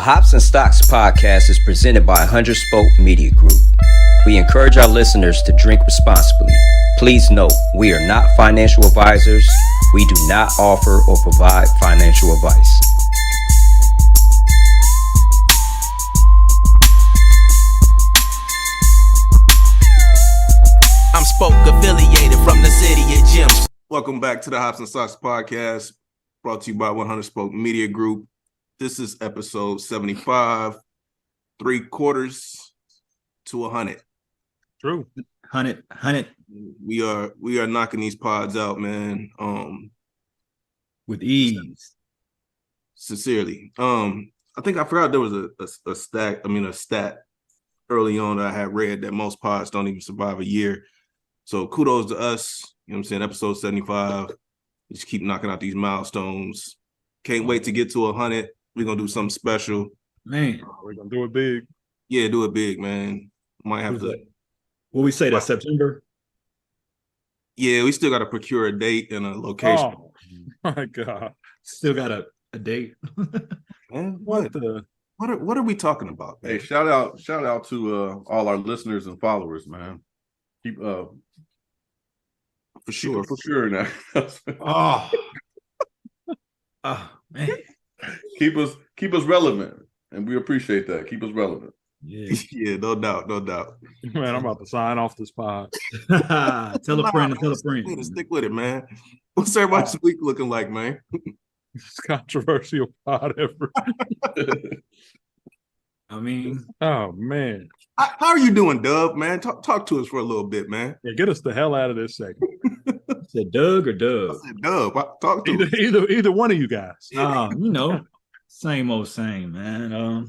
Hops and Stocks podcast is presented by 100 Spoke Media Group. We encourage our listeners to drink responsibly. Please note, we are not financial advisors. We do not offer or provide financial advice. I'm Spoke affiliated from the city of Gems. Welcome back to the Hops and Stocks podcast, brought to you by 100 Spoke Media Group. This is episode 75, 3/4 to 100. True. 100. We are knocking these pods out, man. With ease. Sincerely. I think I forgot there was a stat early on that I had read that most pods don't even survive a year. So kudos to us. You know what I'm saying? Episode 75. Just keep knocking out these milestones. Can't wait to get to 100. We're gonna do something special. Man. We're gonna do it big. Yeah, do it big, man. Might have to. What we say, that September? Yeah, we still got to procure a date and a location. Oh my God. Still got a date. Man, what are we talking about, man? Hey, shout out to all our listeners and followers, man. Keep For sure. now. Man. keep us relevant, and we appreciate that. Keep us relevant. Yeah. Yeah, no doubt. Man, I'm about to sign off this pod. Tell a friend. Stick with it, man. What's everybody's week looking like, man? It's controversial pod ever. I mean, Oh man. How are you doing, Dub, man? Talk to us for a little bit, man. Yeah, get us the hell out of this segment. is it Doug or I Doug? said, Dub, talk to us. Either one of you guys. Same old same, man.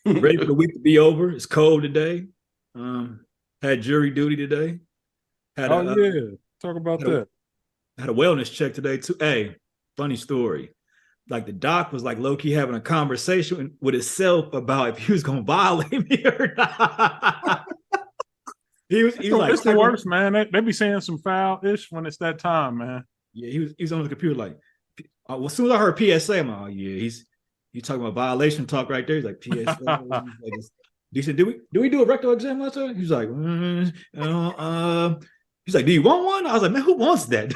Ready for the week to be over. It's cold today. Had jury duty today. Talk about that. Had a wellness check today too. Hey, funny story. Like the doc was like low-key having a conversation with himself about if he was gonna violate me or not. he was like, it's the worst, man. They be saying some foul-ish when it's that time, man. Yeah, he was on the computer like, as soon as I heard PSA, I'm like, oh yeah, he's talking about violation talk right there. He's like, PSA. He said, do we do a rectal exam last time? He's like, he's like, do you want one? I was like, man, who wants that?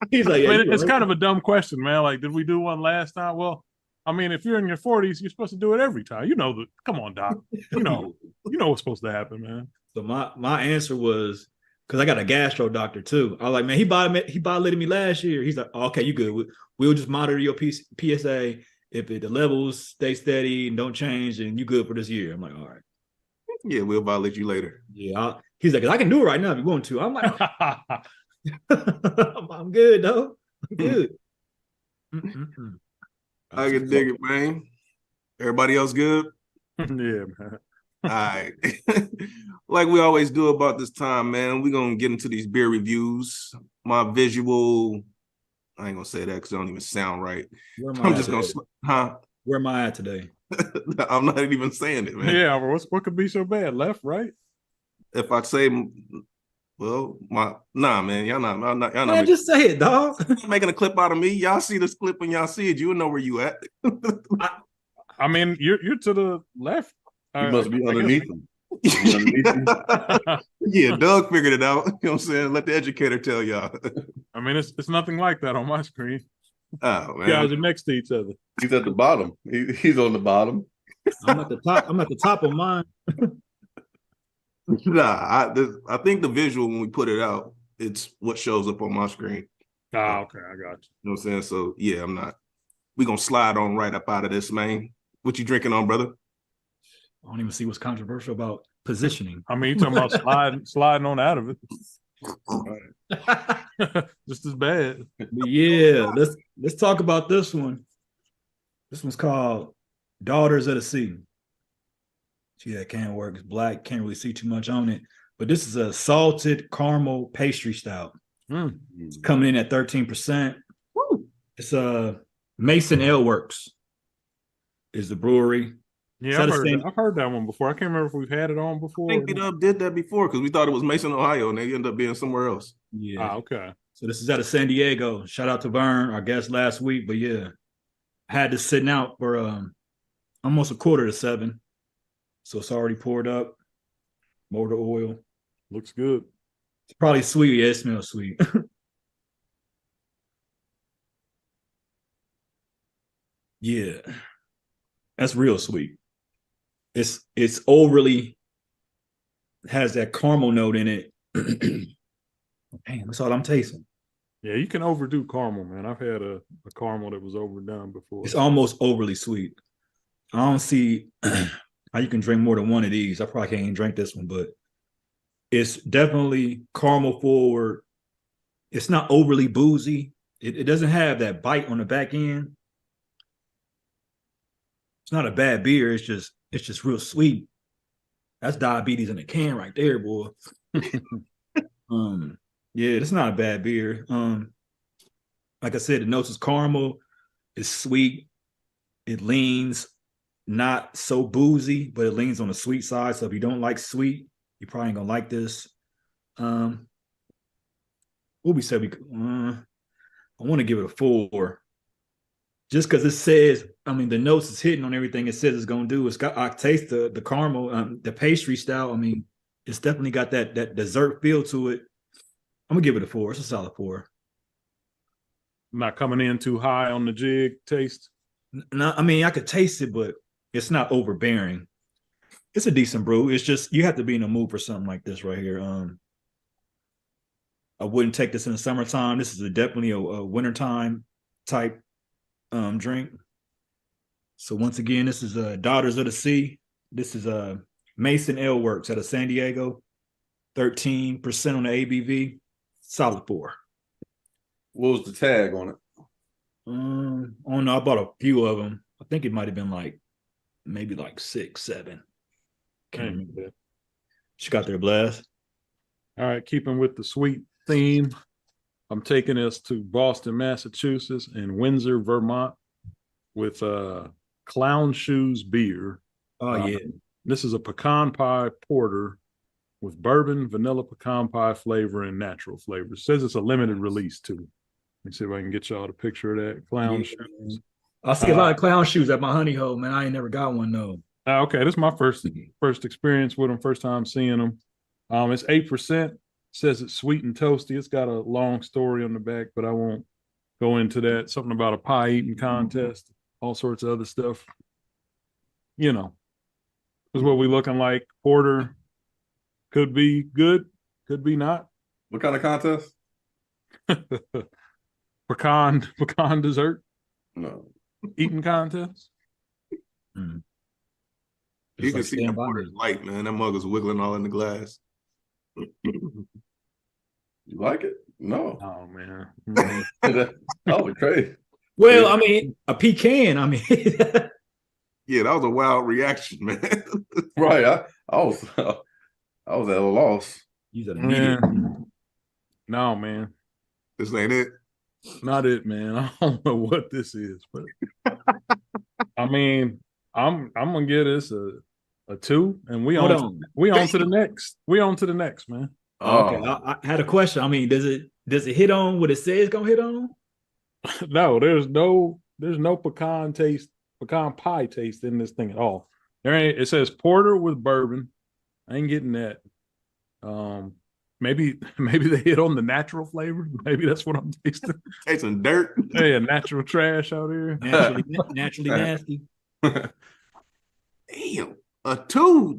He's like, yeah, it's kind of a dumb question, man. Like, did we do one last time? Well, I mean, if you're in your 40s, you're supposed to do it every time. Come on, doc. You know what's supposed to happen, man. So my answer was, because I got a gastro doctor too. I was like, man, he violated me last year. He's like, oh, okay, you good. We'll just monitor your PSA. If the levels stay steady and don't change, and you good for this year. I'm like, all right. Yeah, we'll violate you later. Yeah. He's like, I can do it right now if you want to. I'm like, I'm good, though. I'm good. I can dig it, man. Everybody else good? Yeah, man. All right. Like we always do about this time, man, we're going to get into these beer reviews. My visual, I ain't going to say that because it don't even sound right. I'm just going to, Where am I at today? I'm not even saying it, man. Yeah, what could be so bad? Left, right? If I say, well, man, y'all not Just say it, dog. making a clip out of me. Y'all see this clip when y'all see it, you'll know where you at. I mean, you're to the left. You must be underneath them. Yeah, Doug figured it out. You know what I'm saying? Let the educator tell y'all. I mean, it's nothing like that on my screen. Oh man, You guys are next to each other. He's at the bottom. He's on the bottom. I'm at the top of mine. Nah, I think the visual when we put it out, it's what shows up on my screen. Okay, I got you. You know what I'm saying? So yeah, we're gonna slide on right up out of this, man. What you drinking on, brother? I don't even see what's controversial about positioning. I mean, you talking about sliding on out of it. Just as bad. Yeah, let's talk about this one. This one's called Daughters of the Sea. See, that can work. It's black. Can't really see too much on it. But this is a salted caramel pastry stout. It's coming in at 13%. Woo. It's Mason Ale Works is the brewery. Yeah, I've heard that one before. I can't remember if we've had it on before. I think we did that before because we thought it was Mason, Ohio, and they ended up being somewhere else. Yeah. Okay. So this is out of San Diego. Shout out to Vern, our guest last week. But yeah, had this sitting out for almost 6:45. So it's already poured up. Motor oil. Looks good. It's probably sweet. Yeah, it smells sweet. Yeah. That's real sweet. It's overly has that caramel note in it. Damn, that's all I'm tasting. Yeah, you can overdo caramel, man. I've had a caramel that was overdone before. It's almost overly sweet. I don't see how you can drink more than one of these. I probably can't even drink this one, but it's definitely caramel forward. It's not overly boozy. It doesn't have that bite on the back end. It's not a bad beer. It's just real sweet. That's diabetes in a can right there, boy. Yeah, it's not a bad beer. Like I said, the notes is caramel. It's sweet. It leans not so boozy, but it leans on the sweet side. So if you don't like sweet, you probably ain't gonna like this. What we said I want to give it a 4. Just because it says, I mean, the notes is hitting on everything it says it's gonna do. I taste the caramel, the pastry style. I mean, it's definitely got that dessert feel to it. I'm gonna give it a 4. It's a solid 4. Not coming in too high on the jig taste. No, I mean, I could taste it, but it's not overbearing. It's a decent brew. It's just you have to be in the mood for something like this right here. I wouldn't take this in the summertime. This is definitely a wintertime type drink. So once again, this is Daughters of the Sea. This is Mason Ale Works out of San Diego. 13% on the ABV. Solid 4. What was the tag on it? I don't know. I bought a few of them. I think it might have been maybe 6, 7. Can't remember that. She got their blast. All right, keeping with the sweet theme, I'm taking us to Boston, Massachusetts, and Windsor, Vermont, with Clown Shoes beer. Oh yeah, this is a pecan pie porter with bourbon, vanilla pecan pie flavor, and natural flavor. It says it's a limited release too. Let me see if I can get y'all a picture of that. Clown shoes. I see a lot of clown shoes at my honey hole, man. I ain't never got one though. Okay, this is my first experience with them. First time seeing them. It's 8%. Says it's sweet and toasty. It's got a long story on the back, but I won't go into that. Something about a pie eating contest, all sorts of other stuff. You know, this is what we looking like. Porter could be good, could be not. What kind of contest? Pecan dessert No. eating contest. Mm. You can see the porter's light, man. That mug is wiggling all in the glass. You like it? No. Oh man, That was crazy. Well, I mean, a pecan. I mean, Yeah, that was a wild reaction, man. Right. I was at a loss. use an immediate. no man, This ain't it. not it, man. I don't know what this is, but I mean, I'm gonna give this a 2, and we on to the next. We on to the next, man. Okay, I had a question. I mean, does it hit on what it says it's gonna hit on? No, there's no pecan pie taste in this thing at all. There ain't. It says porter with bourbon. I ain't getting that. Maybe they hit on the natural flavor. Maybe that's what I'm tasting. Tasting dirt. Hey, natural trash out here. Naturally nasty. Damn, a 2.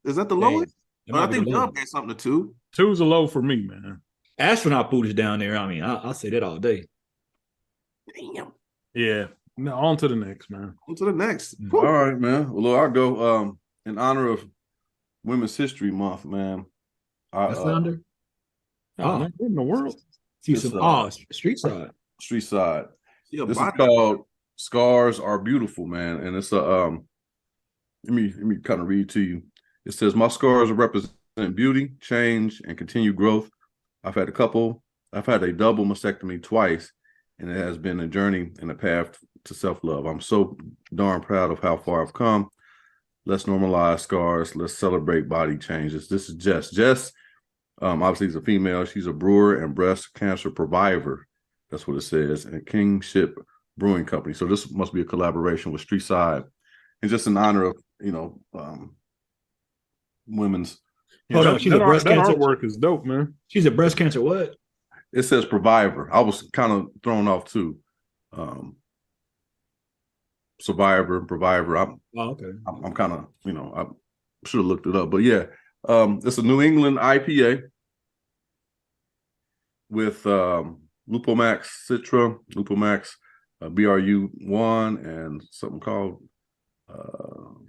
Is that the lowest? It I might be think the Dub lowest. gave something to 2. 2's a low for me, man. Astronaut food is down there. I mean, I'll say that all day. Damn. Yeah. No, on to the next, man. On to the next. Mm. Whew. All right, man. Well, look, I'll go in honor of Women's History Month, man. That's under. Oh, man, what in the world? See It's, some street side. Street Side. Yeah, This is body- called Scars Are Beautiful, man. And it's a let me kind of read to you. It says, my scars represent beauty, change, and continued growth. I've had a double mastectomy twice, and it has been a journey and a path to self-love. I'm so darn proud of how far I've come. Let's normalize scars. Let's celebrate body changes. This is Jess. Jess, obviously, is a female. She's a brewer and breast cancer survivor. That's what it says. And Kingship Brewing Company. So this must be a collaboration with Street Side, and just in honor of women's. Hold on, she's a breast that cancer. artwork is dope, man. She's a breast cancer. What? It says Survivor. I was kind of thrown off too. Survivor, Provider. I'm kind of, I should have looked it up, but yeah, it's a New England IPA with Lupomax Citra, Lupomax BRU1, and something called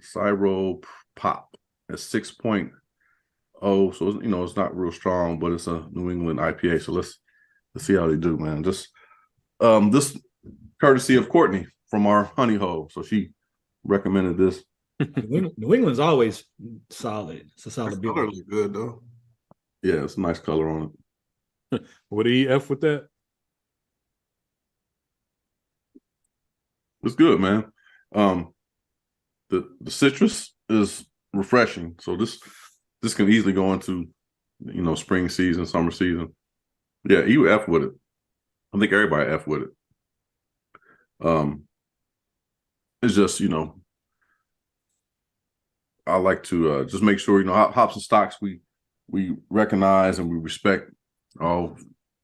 Cyro Pop at 6.0. So it's not real strong, but it's a New England IPA. So let's see how they do, man. Just this courtesy of Courtney from our honey hole. So she recommended this. New England's always solid. It's a solid beer. Color looks good though. Yeah, it's a nice color on it. What EF with that? It's good, man. The citrus is refreshing. So this can easily go into spring season, summer season. Yeah, you F with it. I think everybody F with it. It's just, I like to just make sure, hops and stocks, we recognize and we respect all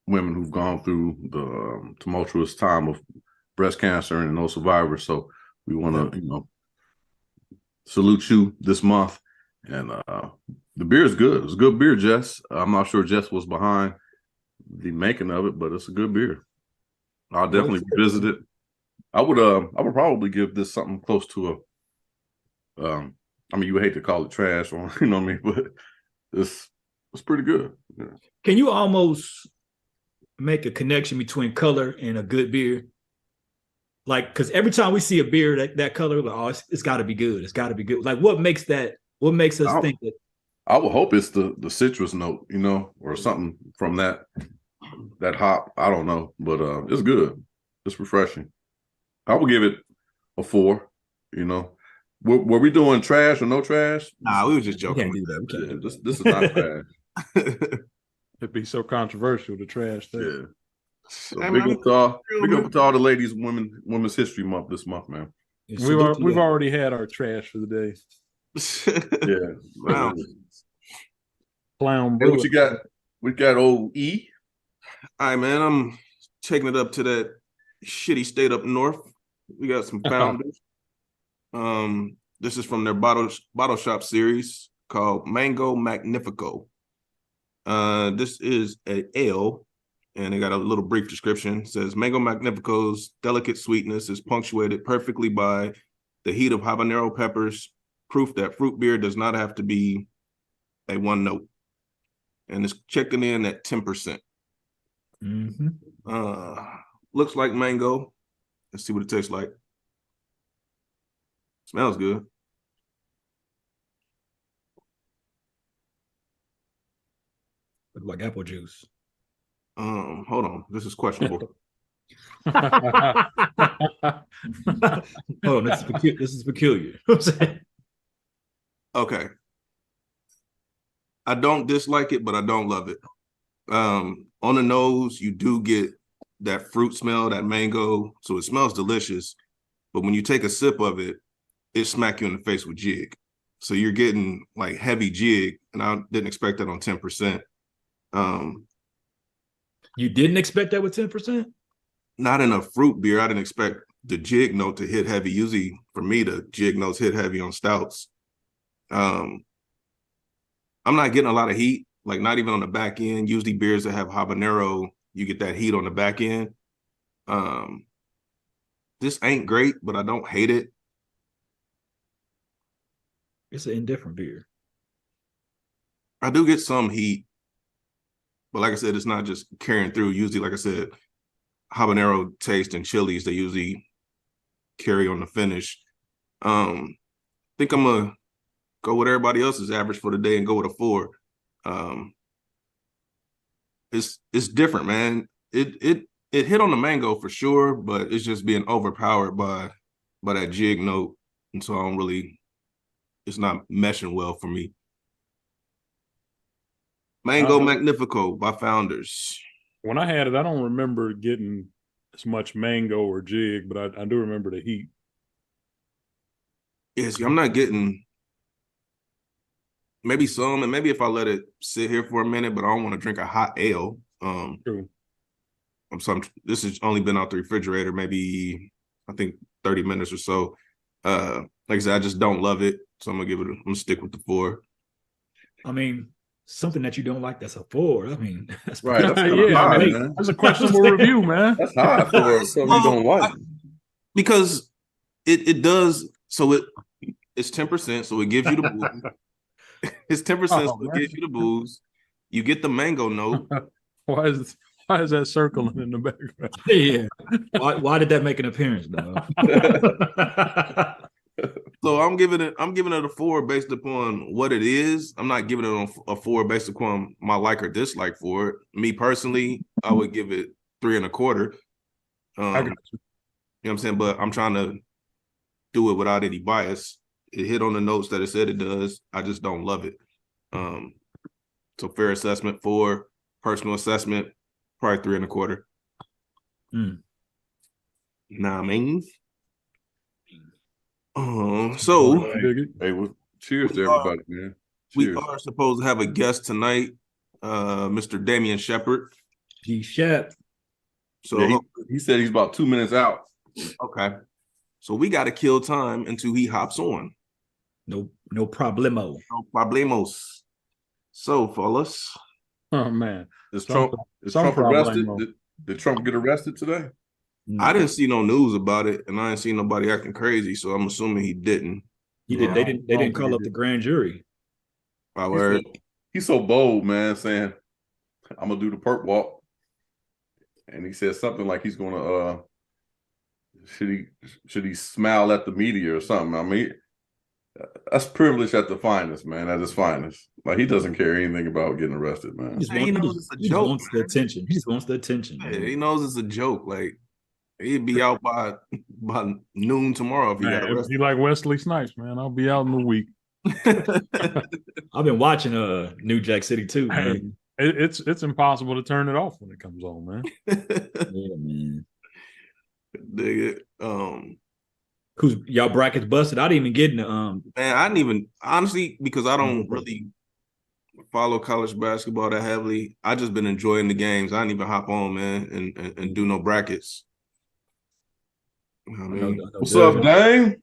women who've gone through the tumultuous time of breast cancer and those survivors. So we want to, salute you this month. And the beer is good. It's a good beer, Jess. I'm not sure Jess was behind the making of it, but it's a good beer. I'll definitely revisit it. I would probably give this something close to you would hate to call it trash, or you know what I mean, but it's pretty good. Yeah. Can you almost make a connection between color and a good beer? Like, because every time we see a beer that color, like, it's got to be good. It's got to be good. Like, what makes us think that? I would hope it's the citrus note, or something from that hop. I don't know, but it's good. It's refreshing. I would give it a 4. Were we doing trash or no trash? Nah, we were just joking. We can't do that. We can't do that. This is not trash. It'd be so controversial, the trash thing. Yeah. So big up to all the ladies, Women's History Month this month, man. We've already had our trash for the day. Yeah. Wow. Clown. Hey, what you got? We got old E. All right, man. I'm taking it up to that shitty state up north. We got some founders. This is from their bottle shop series called Mango Magnifico. This is an ale, and they got a little brief description. It says Mango Magnifico's delicate sweetness is punctuated perfectly by the heat of habanero peppers, proof that fruit beer does not have to be a one note. And it's checking in at 10%. Mm-hmm. Looks like mango. Let's see what it tastes like. Smells good. Look like apple juice. Hold on. This is questionable. Hold on, this is peculiar. Okay. I don't dislike it, but I don't love it. On the nose, you do get that fruit smell, that mango. So it smells delicious. But when you take a sip of it, it smack you in the face with jig. So you're getting like heavy jig, and I didn't expect that on 10%. You didn't expect that with 10%? Not in a fruit beer. I didn't expect the jig note to hit heavy. Usually for me, the jig notes hit heavy on stouts. I'm not getting a lot of heat, like not even on the back end. Usually beers that have habanero, you get that heat on the back end. This ain't great, but I don't hate it. It's an indifferent beer. I do get some heat, but like I said, it's not just carrying through. Usually, like I said, habanero taste and chilies, they usually carry on the finish. Think I'm gonna go with everybody else's average for the day and go with a 4. It's different, man. It hit on the mango for sure, but it's just being overpowered by that jig note, and so I don't really. It's not meshing well for me. Mango Magnifico by Founders. When I had it, I don't remember getting as much mango or jig, but I do remember the heat. Yeah, see, I'm not getting maybe some, and maybe if I let it sit here for a minute, but I don't want to drink a hot ale. True. This has only been out the refrigerator, maybe I think 30 minutes or so. Like I said, I just don't love it, so I'm gonna stick with the 4. I mean, something that you don't like that's a 4. I mean, that's Right, that's pretty- kinda Yeah, high, I mean, man. that's a questionable review, man. That's high for something you don't like. Because it does, so it's 10%, so it gives you the booze. It's 10%, so it man. gives you the booze. You get the mango note. Why is that circling in the background? Yeah. Why did that make an appearance, dog? So I'm giving it a 4 based upon what it is. I'm not giving it a 4 based upon my like or dislike for it. Me personally, I would give it 3.25. I got you. You know what I'm saying? But I'm trying to do it without any bias. It hit on the notes that it said it does. I just don't love it. So fair assessment 4, personal assessment, probably 3.25. Nah, I mean. So Hey, well, cheers to everybody, man. we Cheers. are supposed to have a guest tonight, Mr. Damien Sheppard. G. Shepp. So Yeah, he said he's about 2 minutes out. okay. So we got to kill time until he hops on. No problemo. No problemos. So, fellas, Oh man, Is Some- Trump arrested? problemo. Did Trump get arrested today? I didn't see no news about it, and I didn't see nobody acting crazy. So I'm assuming he didn't. He did. They didn't call up the grand jury. I heard. He's so bold, man, saying, I'm gonna do the perp walk. And he said something like he's gonna should he smile at the media or something? I mean, that's privilege at the finest, man, at its finest. Like, he doesn't care anything about getting arrested, man. He knows it's a He just joke, wants the man. attention. He just wants the attention. Yeah, Man. he knows it's a joke. Like he'd be out by noon tomorrow if he got Man, arrested. you like Wesley Snipes, man. I'll be out in a week. I've been watching New Jack City too, man. It's impossible to turn it off when it comes on, man. Yeah, man. Dig it. Who's y'all brackets busted? I didn't even get in the Man, I didn't even honestly, because I don't really follow college basketball that heavily. I just been enjoying the games. I didn't even hop on, man, and do no brackets. You know what I mean? What's up, Dame?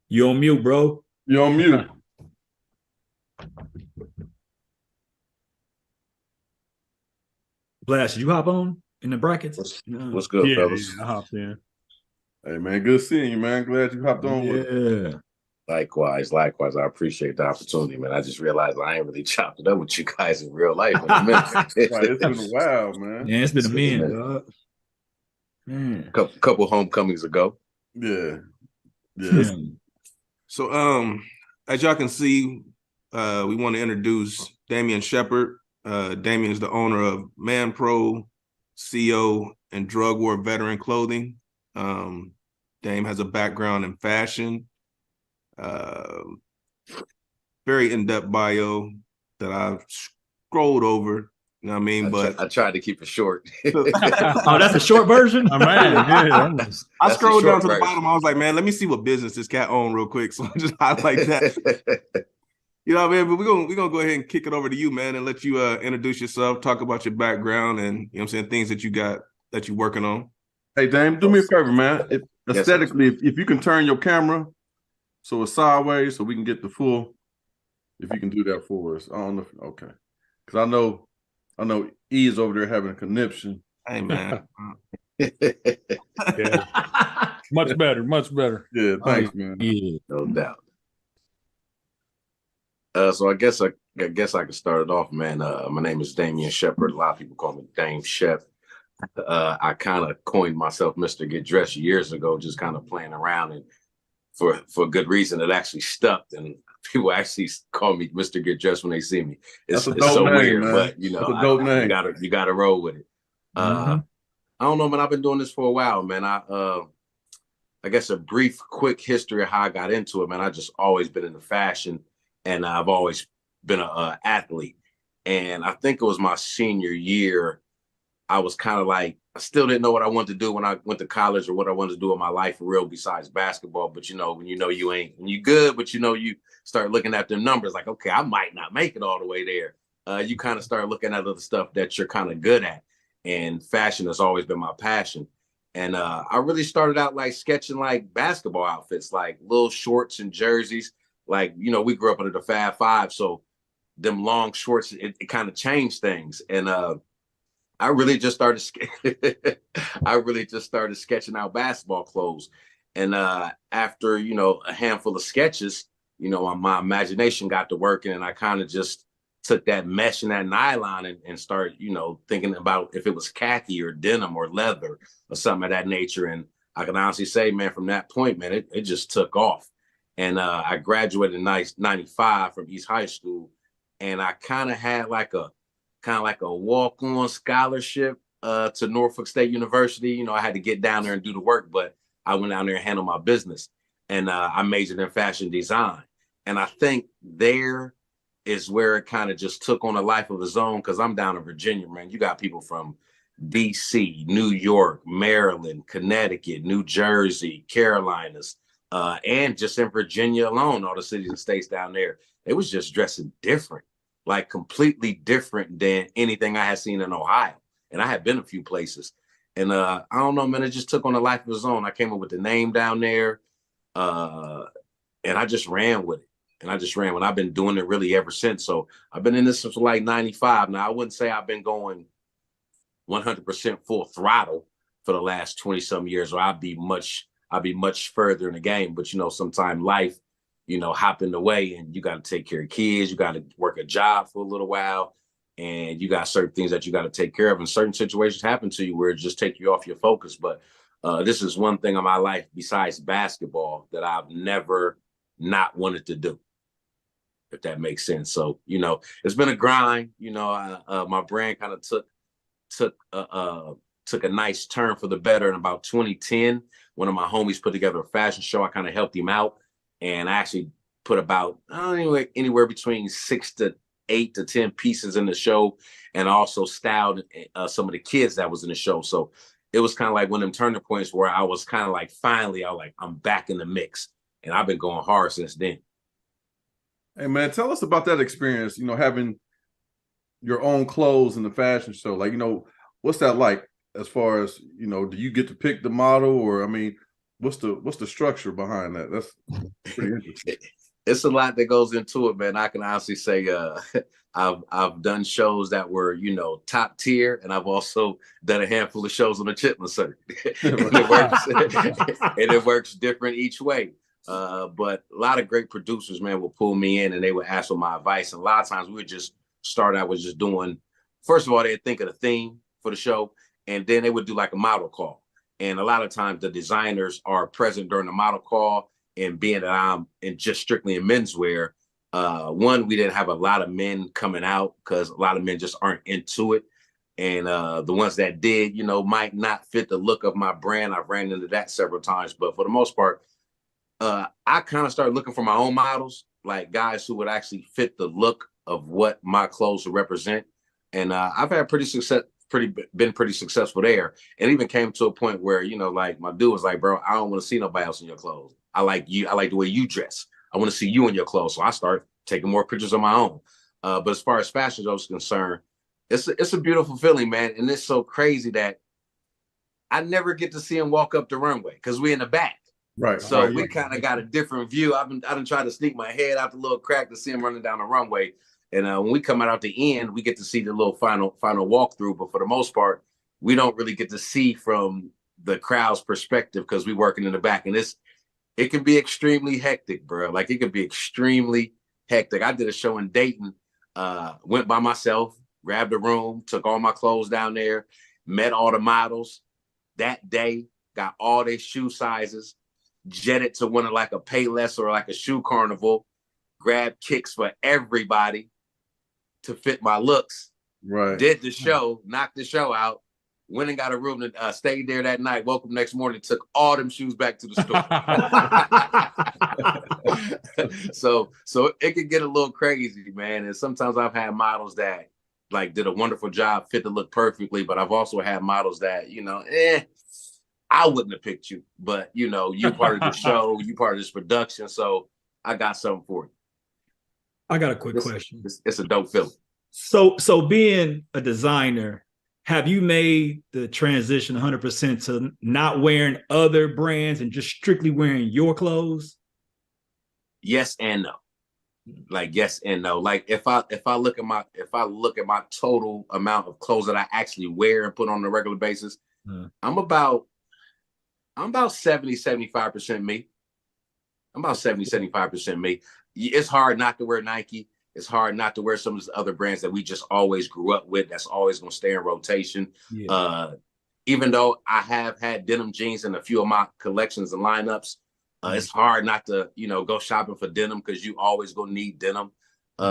You on mute, bro? You on mute? Blast, did you hop on in the brackets? What's good, Yeah, fellas? I hopped in. Hey, man, good seeing you, man. Glad you hopped on with us. Yeah. Likewise. I appreciate the opportunity, man. I just realized I ain't really chopped it up with you guys in real life in a minute. Right, it's been a while, man. Yeah, it's been a minute, man. dog. Man. Couple homecomings ago. Yeah. Yeah. So, as y'all can see, we want to introduce Damien Sheppard. Damien is the owner of Man Pro, CEO, and Drug War Veteran Clothing. Dame has a background in fashion. Very in-depth bio that I've scrolled over. You know what I mean? But I tried to keep it short. Oh, that's a short version? Oh, man, yeah. I That's scrolled the down short to the version. bottom. I was like, man, let me see what business this cat owned real quick. So I just highlight that. You know what I mean? But we're gonna go ahead and kick it over to you, man, and let you introduce yourself, talk about your background and you know what I'm saying, things that you got that you're working on. Hey, Dame, do me a favor, man. Yes, Aesthetically, if you can turn your camera so it's sideways so we can get the full, if you can do that for us. I don't know. Okay. Because I know E is over there having a conniption. Hey man. Yeah. Much better, much better. Yeah, thanks, man. Yeah. No doubt. So I guess I can start it off, man. My name is Damien Sheppard. A lot of people call me Dame Shepp. I kind of coined myself Mr. Get Dressed years ago, just kind of playing around, and for good reason, it actually stuck. And people actually call me Mr. Get Dressed when they see me. It's That's a dope so name, weird, man. but you know, That's a dope name. you gotta roll with it. I don't know, man. I've been doing this for a while, man. I guess a brief, quick history of how I got into it, man. I just always been into fashion, and I've always been an athlete. And I think it was my senior year, I was kind of like I still didn't know what I wanted to do when I went to college or what I wanted to do in my life for real besides basketball. But when you ain't, when you good, but you start looking at them numbers like, okay, I might not make it all the way there. You kind of start looking at other stuff that you're kind of good at. And fashion has always been my passion. And I really started out like sketching like basketball outfits, like little shorts and jerseys. Like, we grew up under the Fab Five. So them long shorts, it kind of changed things. And I really just started sketching out basketball clothes. And after, a handful of sketches, my imagination got to working, and I kind of just took that mesh and that nylon and started, thinking about if it was khaki or denim or leather or something of that nature. And I can honestly say, man, from that point, man, it just took off. And I graduated in 95 from East High School, and I kind of had like a walk-on scholarship to Norfolk State University. I had to get down there and do the work, but I went down there and handled my business. And I majored in fashion design. And I think there is where it kind of just took on a life of its own, because I'm down in Virginia, man. You got people from DC, New York, Maryland, Connecticut, New Jersey, Carolinas, and just in Virginia alone, all the cities and states down there, they was just dressing different, like completely different than anything I had seen in Ohio. And I had been a few places. And I don't know, man, it just took on a life of its own. I came up with the name down there, and I just ran with it. And I've been doing it really ever since. So I've been in this since like 95. Now, I wouldn't say I've been going 100% full throttle for the last 20 some years, or I'd be much further in the game. But, sometimes life, hop in the way, and you got to take care of kids. You got to work a job for a little while, and you got certain things that you got to take care of. And certain situations happen to you where it just take you off your focus. But this is one thing in my life besides basketball that I've never not wanted to do, if that makes sense. So, it's been a grind. My brand kind of took a nice turn for the better in about 2010. One of my homies put together a fashion show. I kind of helped him out, and I actually put about anywhere between 6 to 8 to 10 pieces in the show, and also styled some of the kids that was in the show. So it was kind of like one of them turning points where I was kind of like, finally, I'm back in the mix, and I've been going hard since then. Hey man, tell us about that experience, having your own clothes in the fashion show. Like, what's that like as far as, do you get to pick the model, or, what's the structure behind that? That's pretty interesting. It's a lot that goes into it, man. I can honestly say I've done shows that were, top tier, and I've also done a handful of shows on the Chitlin circuit. and it works different each way. But a lot of great producers, man, will pull me in and they would ask for my advice. And a lot of times we would just start out with just doing, first of all, they'd think of the theme for the show, and then they would do like a model call. And a lot of times the designers are present during the model call, and being that I'm just strictly in menswear, one, we didn't have a lot of men coming out because a lot of men just aren't into it. And the ones that did, might not fit the look of my brand. I've ran into that several times, but for the most part, I kind of started looking for my own models, like guys who would actually fit the look of what my clothes would represent. And I've had been pretty successful there. And even came to a point where, like my dude was like, bro, I don't want to see nobody else in your clothes. I like you. I like the way you dress. I want to see you in your clothes. So I start taking more pictures of my own. But as far as fashion shows is concerned, it's a beautiful feeling, man. And it's so crazy that I never get to see him walk up the runway because we're in the back. Right. So we kind of got a different view. I've been trying to sneak my head out the little crack to see him running down the runway. And when we come out the end, we get to see the little final walkthrough. But for the most part, we don't really get to see from the crowd's perspective because we're working in the back. And it can be extremely hectic, bro. Like, it can be extremely hectic. I did a show in Dayton, went by myself, grabbed a room, took all my clothes down there, met all the models that day, got all their shoe sizes, jetted to one of like a Payless or like a shoe carnival, grabbed kicks for everybody to fit my looks. Right. Did the show, knocked the show out, went and got a room to stayed there that night, woke up next morning, took all them shoes back to the store. So it could get a little crazy, man. And sometimes I've had models that like did a wonderful job, fit the look perfectly. But I've also had models that, I wouldn't have picked you, but you're part of the show, you part of this production. So I got something for you. I got a quick question. It's a dope feeling. So being a designer, have you made the transition 100% to not wearing other brands and just strictly wearing your clothes? Yes and no. Like yes and no. Like if I look at my total amount of clothes that I actually wear and put on a regular basis, I'm about 70-75% me. I'm about 70-75% me. It's hard not to wear Nike. It's hard not to wear some of the other brands that we just always grew up with. That's always going to stay in rotation. Yeah. Even though I have had denim jeans in a few of my collections and lineups, it's hard not to, go shopping for denim because you always going to need denim.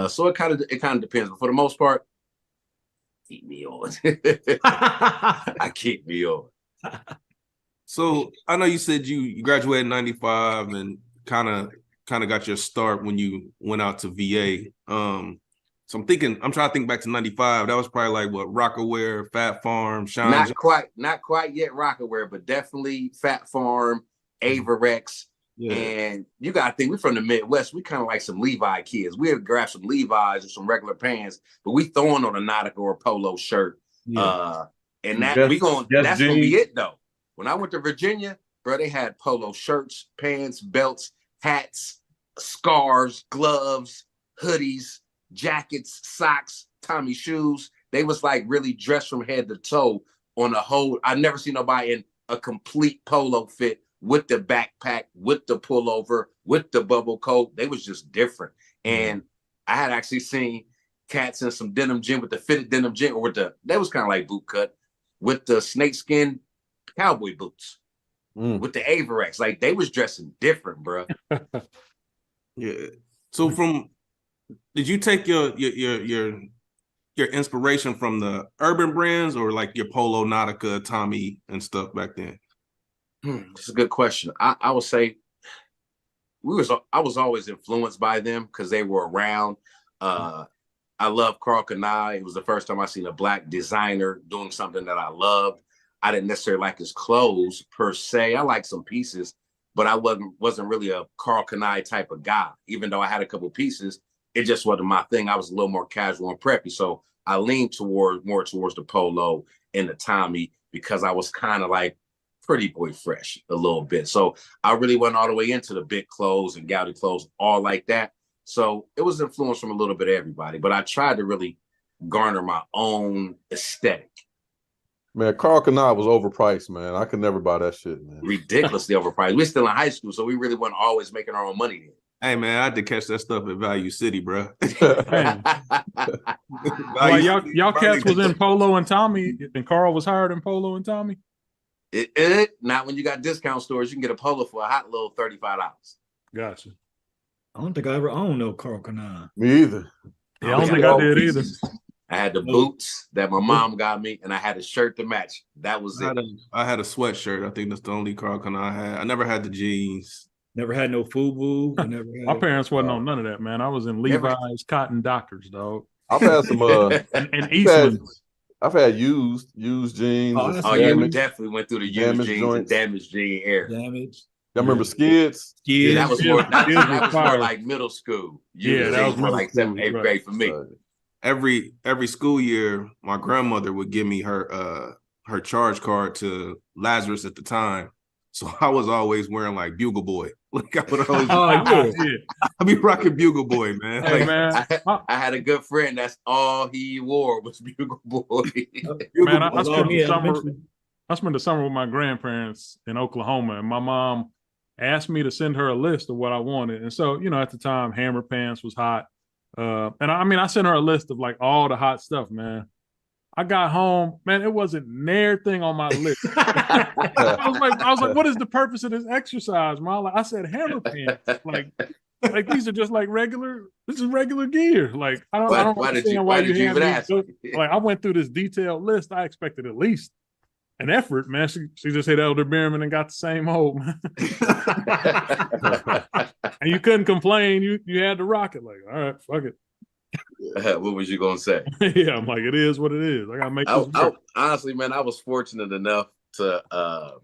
So it kind of depends. But for the most part, keep me on. I keep me on. So I know you said you graduated in 95 and kind of got your start when you went out to VA. So I'm trying to think back to 95. That was probably like what, Rockaware, Fat Farm, Shine. Not quite yet Rockaware, but definitely Fat Farm, Averex. Yeah. And you got to think, we're from the Midwest. We kind of like some Levi kids. We'll grab some Levi's or some regular pants, but we throwing on a Nautica or a polo shirt. Yeah. And that's going to be it though. When I went to Virginia, bro, they had polo shirts, pants, belts, hats, scarves, gloves, hoodies, jackets, socks, Tommy shoes. They was like really dressed from head to toe on a whole. I never seen nobody in a complete polo fit with the backpack, with the pullover, with the bubble coat. They was just different. And I had actually seen cats in some denim jean with the fitted denim jean, or that was kind of like boot cut, with the snakeskin cowboy boots, with the Averex. Like they was dressing different, bro. Yeah. So did you take your inspiration from the urban brands or like your Polo, Nautica, Tommy and stuff back then? It's a good question. I would say I was always influenced by them because they were around. I love Karl Kani. It was the first time I seen a Black designer doing something that I loved. I didn't necessarily like his clothes per se. I liked some pieces, but I wasn't really a Karl Kani type of guy. Even though I had a couple pieces, it just wasn't my thing. I was a little more casual and preppy. So I leaned more towards the Polo and the Tommy because I was kind of like pretty boy fresh a little bit. So I really went all the way into the big clothes and gouty clothes, all like that. So it was influenced from a little bit of everybody, but I tried to really garner my own aesthetic. Man, Karl Kani was overpriced, man. I could never buy that shit, man. Ridiculously overpriced. We're still in high school, so we really weren't always making our own money then. Hey, man, I had to catch that stuff at Value City, bro. Well, y'all cats was in Polo and Tommy, and Karl was hired in Polo and Tommy? Not when you got discount stores. You can get a Polo for a hot little $35. Gotcha. I don't think I ever owned no Karl Kani. Me either. Yeah, I don't think I did either. I had the boots that my mom got me, and I had a shirt to match. That was it. I had a sweatshirt. I think that's the only Karl Kani I had. I never had the jeans. Never had no FUBU. My parents wasn't on none of that, man. I was in Levi's cotton Dockers, dog. I've had some and Eastman's. I've had used jeans. You definitely went through the used jeans joints. And damaged jean era. Damaged. Y'all remember Skids? Yeah, that was more like middle school. That was more like 7th, 8th grade for me. Every school year, my grandmother would give me her charge card to Lazarus at the time. So I was always wearing like Bugle Boy. Like I would always I'd be rocking Bugle Boy, man. Hey, like, man. I had a good friend that's all he wore was Bugle Boy. Man, I spent the summer with my grandparents in Oklahoma, and my mom asked me to send her a list of what I wanted. And so, at the time, Hammer Pants was hot. And I sent her a list of like all the hot stuff, man. I got home, man, it wasn't near thing on my list. I was like, what is the purpose of this exercise, man? Like, I said Hammer Pants. Like these are just like this is regular gear. Like, I don't understand why you even ask. Like, I went through this detailed list. I expected at least an effort, man. She just hit Elder Beerman and got the same hole, man. And you couldn't complain. You had to rock it. Like, all right, fuck it. What was you gonna say? Yeah, I'm like, it is what it is. I gotta make this work. Honestly, man, I was fortunate enough to.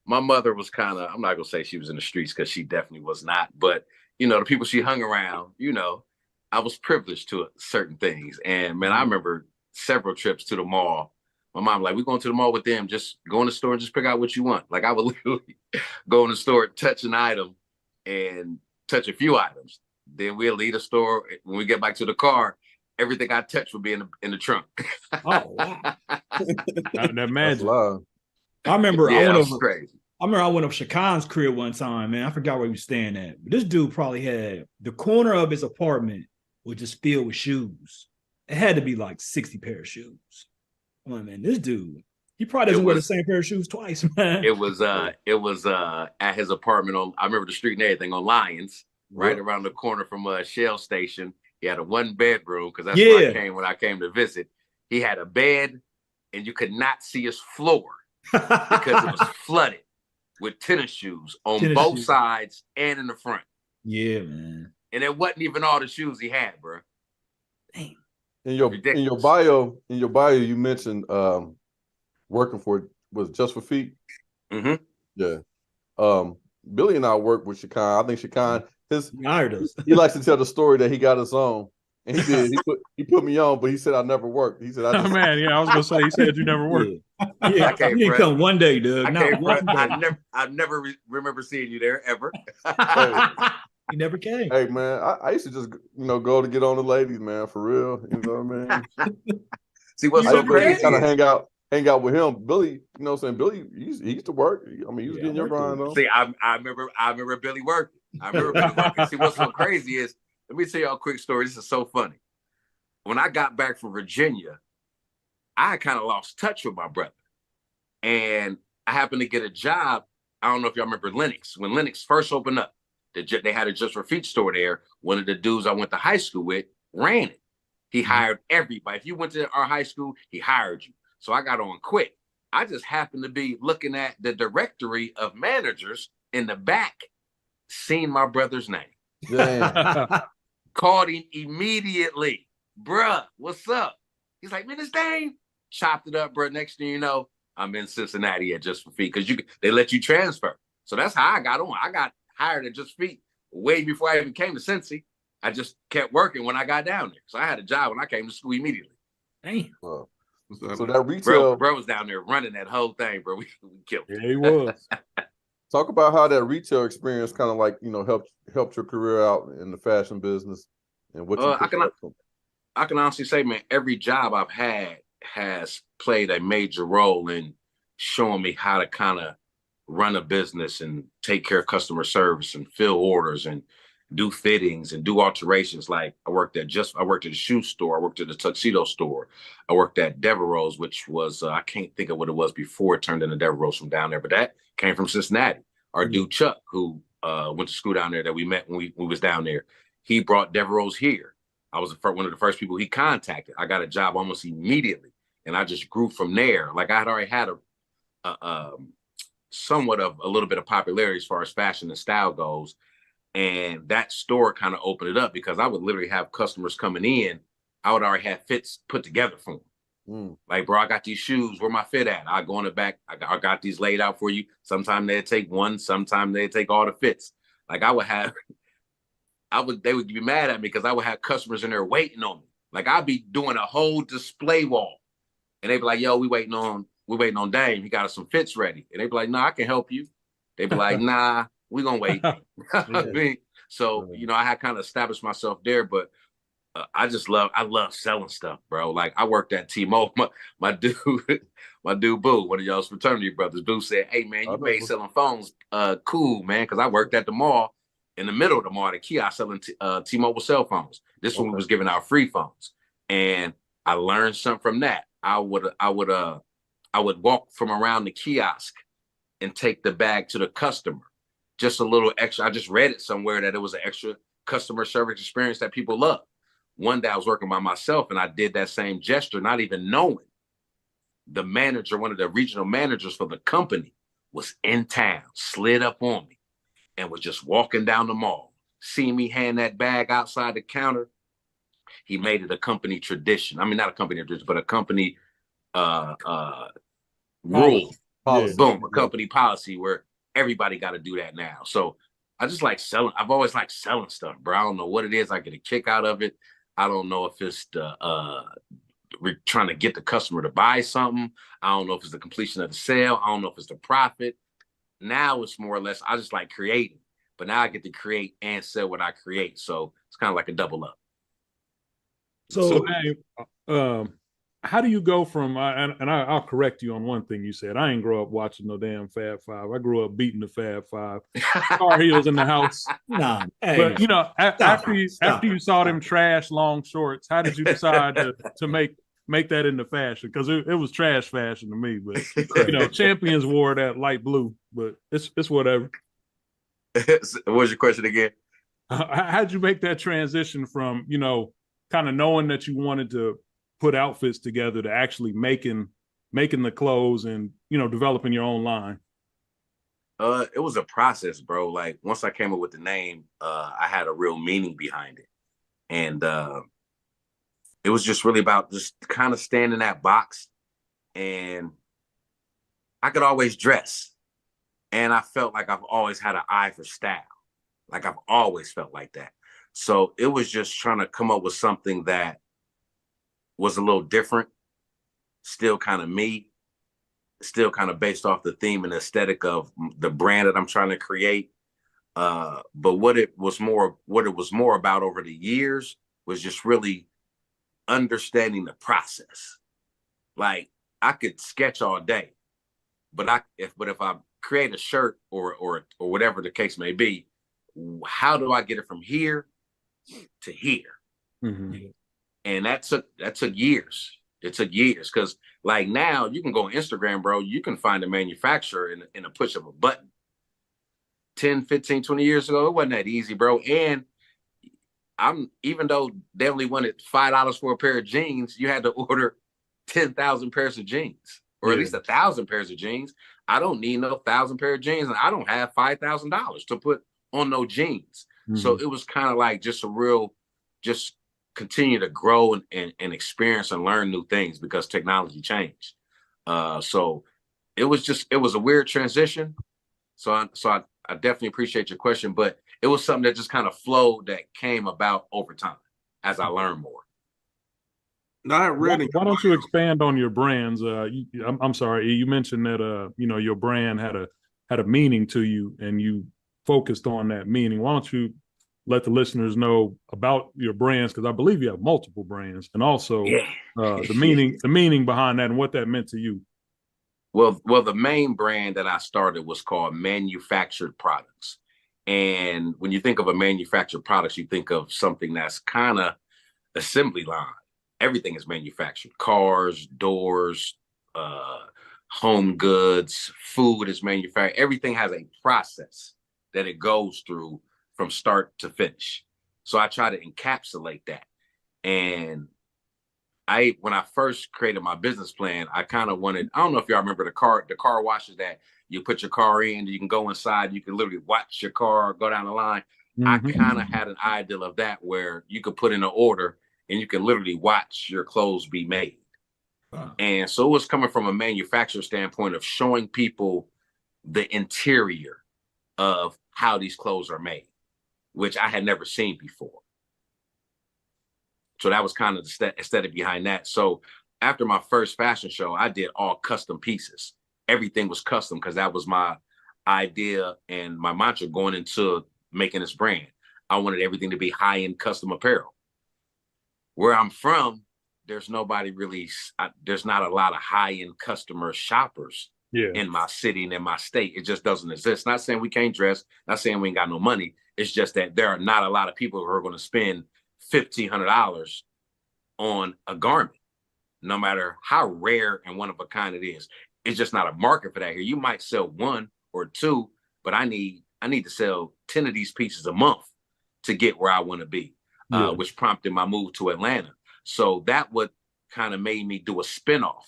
My mother was kind of. I'm not gonna say she was in the streets because she definitely was not. But the people she hung around, I was privileged to certain things. And man, I remember several trips to the mall. My mom like, we're going to the mall with them. Just go in the store and just pick out what you want. Like I would literally go in the store, touch an item, and touch a few items. Then we'll leave the store. When we get back to the car, everything I touched would be in the trunk. Oh wow! That magic. I remember Yeah, I was crazy. I went up Shakan's crib one time, man. I forgot where he was staying at. But this dude probably had the corner of his apartment was just filled with shoes. It had to be like 60 pair of shoes. Oh man, this dude, he probably doesn't wear the same pair of shoes twice, man. It was at his apartment on, I remember the street and everything, on Lyons, right around the corner from Shell Station. He had a 1-bedroom because that's where I came when I came to visit. He had a bed and you could not see his floor because it was flooded with tennis shoes on both sides and in the front. Yeah, man. And it wasn't even all the shoes he had, bro. Damn. In your bio, you mentioned working for was Just for Feet. Mm-hmm. Yeah. Billy and I worked with Shekan. I think Shekan he likes to tell the story that he got his own. And he did. He put me on, but he said I never worked. He said I just I was gonna say he said you never worked. Yeah, you didn't come one day, dude. I never remember seeing you there ever. He never came. Hey man, I used to just go to get on the ladies, man, for real. You know what I mean? See what's so crazy? Kind of hang out with him. Billy, you know what I'm saying? Billy, he used to work. I mean, he was getting your grind on. See, I remember Billy working. See what's so crazy is, let me tell y'all a quick story. This is so funny. When I got back from Virginia, I kind of lost touch with my brother. And I happened to get a job. I don't know if y'all remember Lennox. When Lennox first opened up, they had a Just for Feet store there. One of the dudes I went to high school with ran it. He hired everybody. If you went to our high school, he hired you. So I got on quick. I just happened to be looking at the directory of managers in the back, seen my brother's name. Damn. Called him immediately. Bruh, what's up? He's like, man, it's Dane. Chopped it up, bro. Next thing you know, I'm in Cincinnati at Just for Feet because they let you transfer. So that's how I got on. I got hired at Just for Feet way before I even came to Cincy. I just kept working when I got down there. So I had a job when I came to school immediately. Damn. So that retail bro was down there running that whole thing, bro. We killed it. Yeah, he was. Talk about how that retail experience kind of like, helped your career out in the fashion business and what you I can honestly say, man, every job I've had has played a major role in showing me how to kind of run a business and take care of customer service and fill orders and do fittings and do alterations. Like I worked at the shoe store. I worked at the tuxedo store. I worked at Devereaux's, which was, I can't think of what it was before it turned into Devereaux's from down there, but that came from Cincinnati. Our dude Chuck, who went to school down there that we met when we was down there, he brought Devereaux's here. I was one of the first people he contacted. I got a job almost immediately, and I just grew from there. Like I had already had somewhat of a little bit of popularity as far as fashion and style goes. And that store kind of opened it up because I would literally have customers coming in. I would already have fits put together for them. Like, bro, I got these shoes. Where my fit at? I go in the back. I got these laid out for you. Sometimes they'd take one. Sometimes they'd take all the fits. Like I would have, they would be mad at me because I would have customers in there waiting on me. Like I'd be doing a whole display wall. And they'd be like, yo, we waiting on Dame. He got us some fits ready. And they'd be like, nah, I can help you. They'd be like, nah, we're going to wait. I mean, so, I had kind of established myself there, but I love selling stuff, bro. Like I worked at T-Mobile. My dude, Boo, one of y'all's fraternity brothers, Boo said, hey man, you made selling phones cool, man. Because I worked at the mall, in the middle of the mall, the kiosk selling T-Mobile cell phones. This one was giving out free phones. And I learned something from that. I would walk from around the kiosk and take the bag to the customer. Just a little extra. I just read it somewhere that it was an extra customer service experience that people love. One day I was working by myself and I did that same gesture, not even knowing the manager, one of the regional managers for the company, was in town, slid up on me and was just walking down the mall, seeing me hand that bag outside the counter. he made it a company tradition. I mean, not a company tradition, but a company rule. Policy. Boom, a company policy where everybody got to do that now. So I just like selling. I've always liked selling stuff, bro. I don't know what it is. I get a kick out of it. I don't know if it's the trying to get the customer to buy something. I don't know if it's the completion of the sale. I don't know if it's the profit. Now it's more or less, I just like creating, but now I get to create and sell what I create. So it's kind of like a double up. So, how do you go from, I'll correct you on one thing you said. I ain't grow up watching no damn Fab Five. I grew up beating the Fab Five. Tar Heels in the house. Nah, But, you know, after you saw them trash long shorts, how did you decide to make that into fashion? Because it was trash fashion to me. But, you know, Champions wore that light blue, but it's whatever. What was your question again? How'd you make that transition from, you know, kind of knowing that you wanted to put outfits together to actually making the clothes and, you know, developing your own line? It was a process, bro. Like once I came up with the name, I had a real meaning behind it. And it was just really about just kind of staying in that box. And I could always dress. And I felt like I've always had an eye for style. Like I've always felt like that. So it was just trying to come up with something that was a little different, still kind of me, still kind of based off the theme and aesthetic of the brand that I'm trying to create. But what it was more about over the years was just really understanding the process. Like I could sketch all day, but if I create a shirt or whatever the case may be, how do I get it from here to here? Mm-hmm. And that took years. It took years because like now you can go on Instagram, bro. You can find a manufacturer in a push of a button. 10, 15, 20 years ago, it wasn't that easy, bro. And even though they only wanted $5 for a pair of jeans, you had to order 10,000 pairs of jeans, or at least 1,000 pairs of jeans. I don't need no 1,000 pair of jeans, and I don't have $5,000 to put on no jeans. Mm-hmm. So it was kind of like just continue to grow and experience and learn new things because technology changed. So it was a weird transition. So I definitely appreciate your question, but it was something that just kind of flowed that came about over time as I learned more. No, I really. Why don't you expand on your brands? I'm sorry, you mentioned that you know, your brand had a meaning to you, and you focused on that meaning. Why don't you let the listeners know about your brands? Because I believe you have multiple brands, and also the meaning behind that and what that meant to you. Well, the main brand that I started was called Manufactured Products. And when you think of a manufactured products, you think of something that's kind of assembly line. Everything is manufactured. Cars, doors, home goods, food is manufactured. Everything has a process that it goes through from start to finish. So I try to encapsulate that. And when I first created my business plan, I kind of wanted, I don't know if y'all remember the car washes that you put your car in, you can go inside, you can literally watch your car go down the line. Mm-hmm. I kind of had an ideal of that where you could put in an order and you can literally watch your clothes be made. Wow. And so it was coming from a manufacturer standpoint of showing people the interior of how these clothes are made, which I had never seen before. So that was kind of the aesthetic behind that. So after my first fashion show, I did all custom pieces. Everything was custom because that was my idea and my mantra going into making this brand. I wanted everything to be high-end custom apparel. Where I'm from, there's nobody really, there's not a lot of high-end customer shoppers in my city and in my state. It just doesn't exist. Not saying we can't dress, not saying we ain't got no money. It's just that there are not a lot of people who are going to spend $1,500 on a garment, no matter how rare and one of a kind it is. It's just not a market for that here. You might sell one or two, but I need to sell 10 of these pieces a month to get where I want to be, which prompted my move to Atlanta. So that what kind of made me do a spinoff.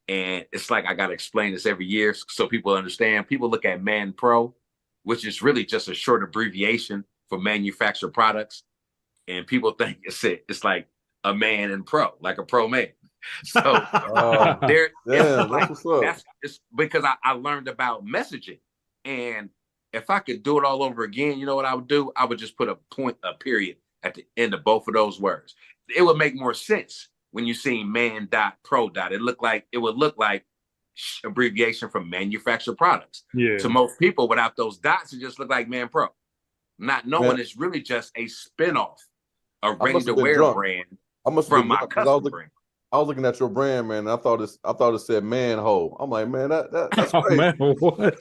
And it's like I got to explain this every year so people understand. People look at Man Pro, which is really just a short abbreviation for manufactured products. And people think it's like a man in pro, like a pro man. So Yeah, it's that's what's up. it's because I learned about messaging. And if I could do it all over again, you know what I would do? I would just put a period at the end of both of those words. It would make more sense when you see man dot pro dot. It would look like abbreviation from manufactured products. Yeah. To most people, without those dots, it just look like man pro. Not knowing it's really just a spinoff, a ready-to-wear brand from my custom brand. I was looking at your brand, man. And I thought it said manhole. I'm like, man, that's Oh, crazy. man, what?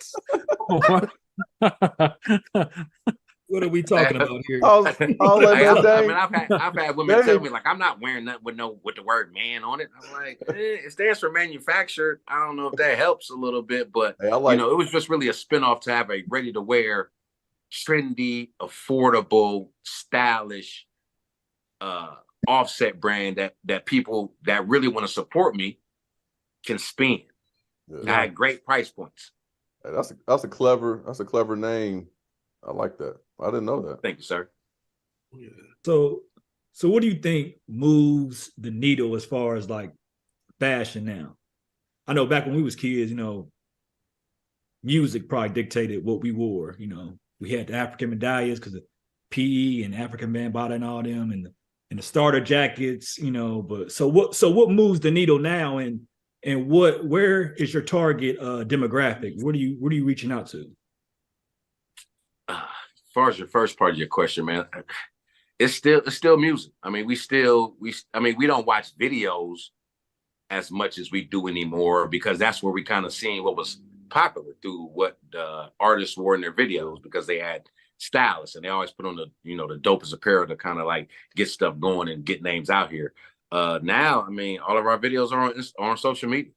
What are we talking about here? I was like, I mean, I've had women tell me like I'm not wearing nothing with the word man on it. I'm like, it stands for manufactured. I don't know if that helps a little bit, but it was just really a spinoff to have a ready to wear, trendy, affordable, stylish, offset brand that people that really want to support me can spend at great price points. That's a clever name. I like that. I didn't know that. Thank you, sir. Yeah. So what do you think moves the needle as far as like fashion now? I know back when we was kids, music probably dictated what we wore. We had the African medallions because of PE and African Bambaataa and all them, and the starter jackets. But so what moves the needle now, and where is your target demographic? What are you reaching out to? As far as your first part of your question, man, it's still music. I mean, we don't watch videos as much as we do anymore because that's where we kind of seen what was popular through what the artists wore in their videos, because they had stylists and they always put on the the dopest apparel to kind of like get stuff going and get names out here. Now, I mean, all of our videos are on social media.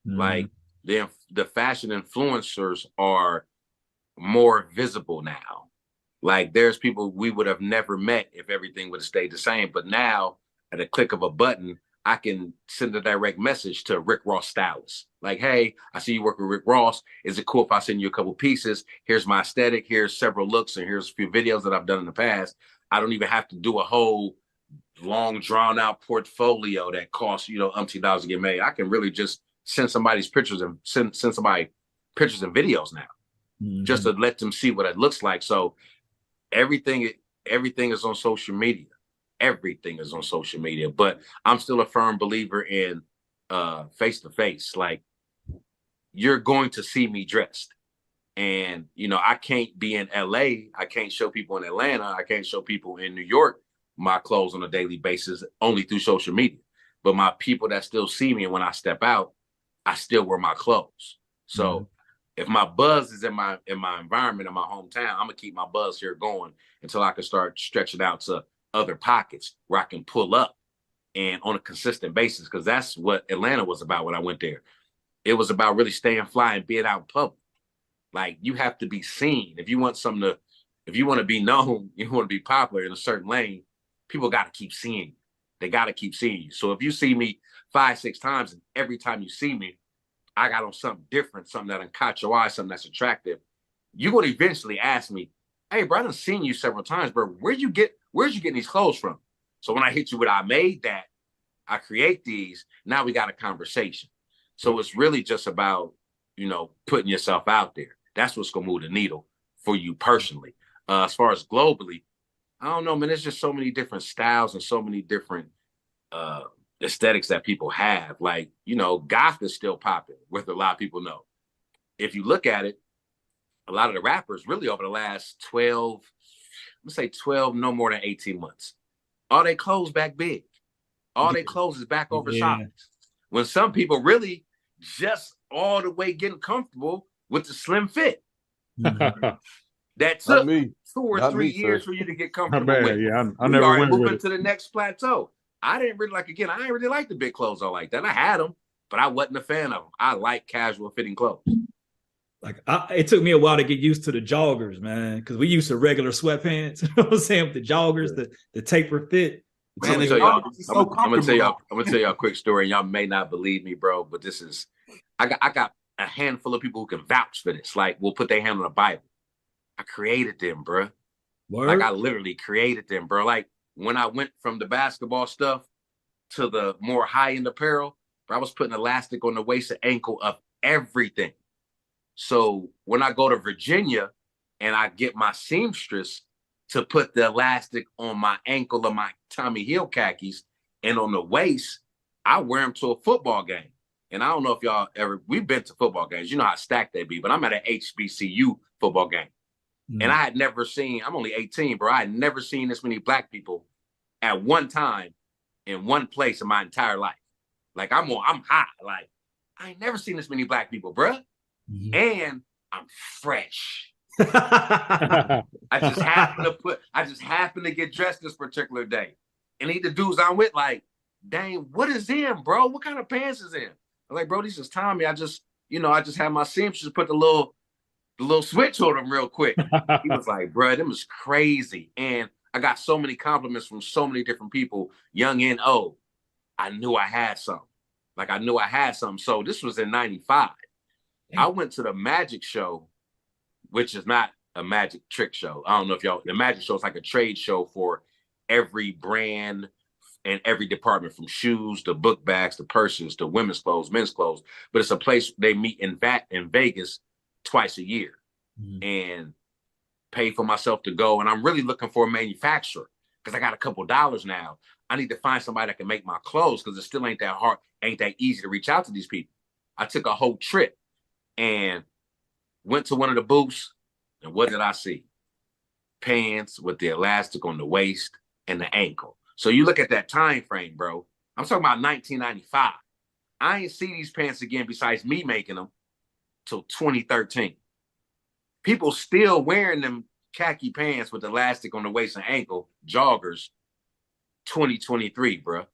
Mm-hmm. Like the fashion influencers are more visible now. Like there's people we would have never met if everything would have stayed the same. But now at a click of a button, I can send a direct message to Rick Ross stylist. Like, hey, I see you work with Rick Ross. Is it cool if I send you a couple pieces? Here's my aesthetic. Here's several looks. And here's a few videos that I've done in the past. I don't even have to do a whole long drawn out portfolio that costs, umpteen dollars to get made. I can really just send somebody's pictures and send somebody pictures and videos now, mm-hmm. just to let them see what it looks like. So everything is on social media. Everything is on social media, but I'm still a firm believer in face-to-face. Like, you're going to see me dressed. And, I can't be in LA. I can't show people in Atlanta. I can't show people in New York my clothes on a daily basis only through social media. But my people that still see me, and when I step out, I still wear my clothes. So if my buzz is in my environment, in my hometown, I'm gonna keep my buzz here going until I can start stretching out to other pockets where I can pull up and on a consistent basis, because that's what Atlanta was about when I went there. It was about really staying fly and being out in public. Like, you have to be seen. If you want to be known, you want to be popular in a certain lane, people got to keep seeing you. They got to keep seeing you. So if you see me 5-6 times, and every time you see me, I got on something different, something that caught your eye, something that's attractive, you're going to eventually ask me, hey, bro, I done seen you several times, bro. Where'd you get these clothes from? So when I hit you with, I made that, I create these, now we got a conversation. So it's really just about, putting yourself out there. That's what's going to move the needle for you personally. As far as globally, I don't know, man, there's just so many different styles and so many different aesthetics that people have. Like, goth is still popping, whether a lot of people know. If you look at it, a lot of the rappers really over the last 12, no more than 18 months, all they clothes back big. All they clothes is back oversized. When some people really just all the way getting comfortable with the slim fit. That took 2 or 3 years for you to get comfortable with. Yeah, I never went moving with to the next plateau. I didn't really I didn't really like the big clothes all like that. I had them, but I wasn't a fan of them. I like casual fitting clothes. Like, it took me a while to get used to the joggers, man, because we used to regular sweatpants. You know what I'm saying? With the joggers, the taper fit. Man, I'm gonna tell y'all a quick story. Y'all may not believe me, bro, but this is, I got a handful of people who can vouch for this. Like, will put their hand on the Bible. I created them, bro. Word? Like, I literally created them, bro. Like, when I went from the basketball stuff to the more high-end apparel, but I was putting elastic on the waist and ankle of everything. So when I go to Virginia and I get my seamstress to put the elastic on my ankle of my Tommy Hill khakis and on the waist, I wear them to a football game. And I don't know if y'all we've been to football games. You know how stacked they be, but I'm at an HBCU football game. And I had never seen, I'm only 18, bro. I had never seen this many black people at one time in one place in my entire life. Like I'm hot. Like I ain't never seen this many black people, bro. And I'm fresh. I just happen to get dressed this particular day. And the dudes I'm with, like, dang, what is in, bro? What kind of pants is in? I'm like, bro, these is Tommy. I just had my seamstress put the little switch on them real quick. He was like, bro, them is crazy. And I got so many compliments from so many different people, young and old. I knew I had something. So this was in 95. I went to the magic show, which is not a magic trick show. I don't know if the magic show is like a trade show for every brand and every department, from shoes to book bags to purses to women's clothes, men's clothes. But it's a place they meet in Vegas twice a year, and pay for myself to go. And I'm really looking for a manufacturer because I got a couple dollars now. I need to find somebody that can make my clothes because it still ain't that hard, ain't that easy to reach out to these people. I took a whole trip and went to one of the booths, and what did I see? Pants with the elastic on the waist and the ankle. So you look at that time frame, bro. I'm talking about 1995. I ain't see these pants again besides me making them till 2013. People still wearing them khaki pants with elastic on the waist and ankle, joggers, 2023, bro.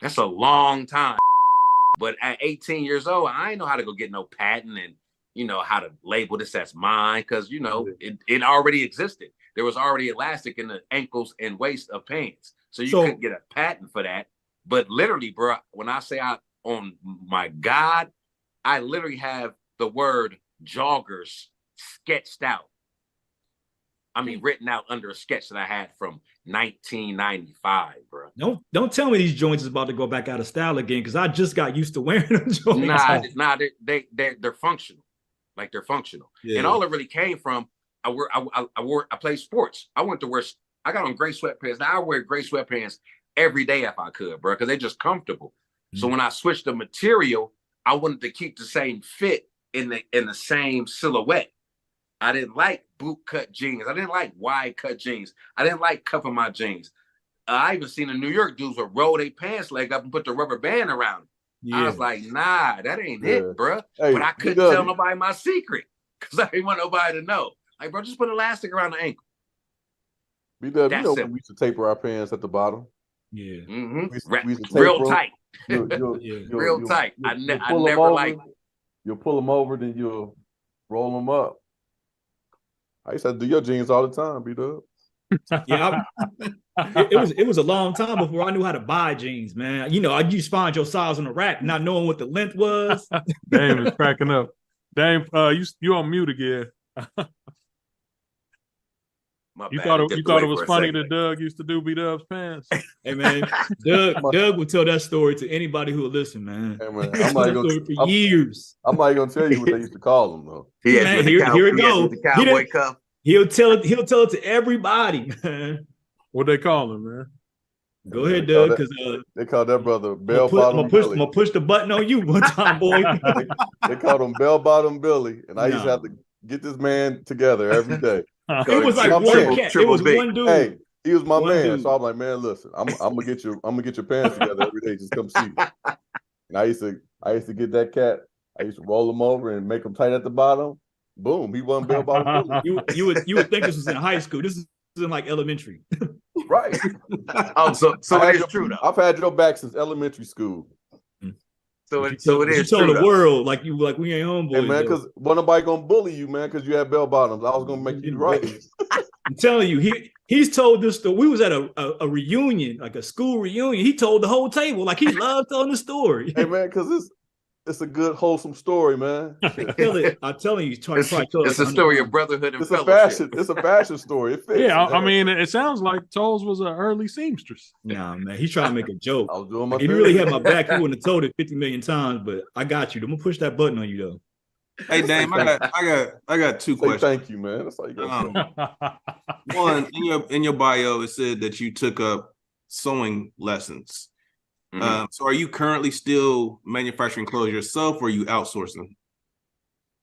That's a long time. But at 18 years old, I ain't know how to go get no patent and, how to label this as mine because, it already existed. There was already elastic in the ankles and waist of pants. So you couldn't get a patent for that. But literally, bro, when I say on my God, I literally have the word joggers sketched out. I mean, written out under a sketch that I had from 1995, bro. Don't tell me these joints is about to go back out of style again, because I just got used to wearing them joints. Nah, they're functional. Like they're functional. Yeah. And all it really came from, I played sports. I got on gray sweatpants. Now I wear gray sweatpants every day if I could, bro, because they're just comfortable. So when I switched the material, I wanted to keep the same fit in the same silhouette. I didn't like boot cut jeans. I didn't like wide cut jeans. I didn't like cuffing my jeans. I even seen the New York dudes would roll their pants leg up and put the rubber band around it. Yeah. I was like, nah, that ain't it, bro. Hey, but I couldn't tell nobody my secret because I didn't want nobody to know. Like, bro, just put elastic around the ankle. You know when we used to taper our pants at the bottom? Yeah. We used to real tight. Real tight. I never liked it. You'll pull them over, then you'll roll them up. I used to do your jeans all the time, B-Dub. Yeah, it was a long time before I knew how to buy jeans, man. I used to find your size on the rack, not knowing what the length was. Dame is cracking up. Dame, you on mute again. You thought it was funny that Doug used to do B-Dub's pants? Hey man, Doug would tell that story to anybody who would listen, man. Hey man, for years. I'm not gonna tell you what they used to call them though. Here it goes. The cowboy cuff. He'll tell it to everybody, man. What they call him, man? Go ahead, Doug, because they call that brother Bell Bottom Billy. I'm gonna push the button on you one time, boy. they called him Bell Bottom Billy, and I used to have to get this man together every day. It was like one cat. It was one dude. Hey, he was my man. Dude. So I'm like, man, listen, I'm gonna get your pants together every day. Just come see me. And I used to get that cat. I used to roll him over and make him tight at the bottom. Boom, he won Bell Bottom Billy. You would think this was in high school. This is in like elementary. Right. So it is true though. I've had your back since elementary school. So it is true. You told the world like we ain't homeboys. Hey man, because nobody gonna bully you, man, because you had bell bottoms. I was gonna make you right. I'm telling you, he's told this story. We was at a reunion, like a school reunion. He told the whole table, like he loved telling the story. Hey man, because it's a good wholesome story, man. I'm telling you, Tony, It's, probably told it's like a story 100 of brotherhood and It's a fellowship. fashion story. It fits. Yeah, I mean, it sounds like Toles was an early seamstress. Nah, man, he's trying to make a joke. I was doing my If you really had my back, you wouldn't have told it 50 million times. But I got you. I'm gonna push that button on you though. Hey, Dame, I got two Say questions. thank you, man. That's all you got. One, in your bio, it said that you took up sewing lessons. Mhm. So are you currently still manufacturing clothes yourself, or are you outsourcing?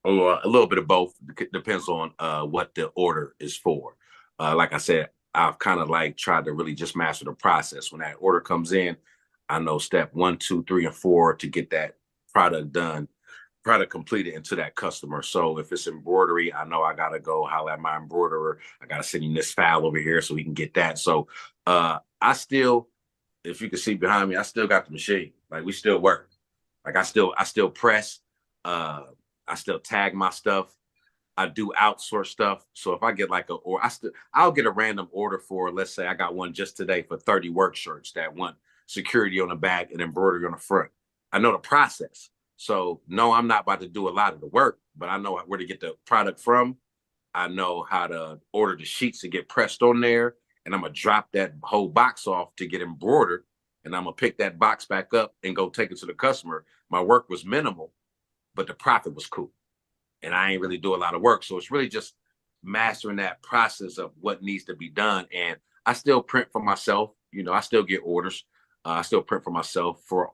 Or a little bit of both. Depends on what the order is for. Like I said, I've kind of like tried to really just master the process. When that order comes in, I know step 1, 2, 3, and 4 to get that product done, product completed into that customer. So if it's embroidery, I know I gotta go holler at my embroiderer. I gotta send him this file over here so we can get that. So I still, if you can see behind me, I still got the machine. Like we still work. Like I still press. I still tag my stuff. I do outsource stuff. So if I get like I'll get a random order for, let's say I got one just today for 30 work shirts that want security on the back and embroidery on the front. I know the process. So no, I'm not about to do a lot of the work, but I know where to get the product from. I know how to order the sheets to get pressed on there. And I'm gonna drop that whole box off to get embroidered. And I'm gonna pick that box back up and go take it to the customer. My work was minimal, but the profit was cool. And I ain't really do a lot of work. So it's really just mastering that process of what needs to be done. And I still print for myself. You know, I still get orders. I still print for myself for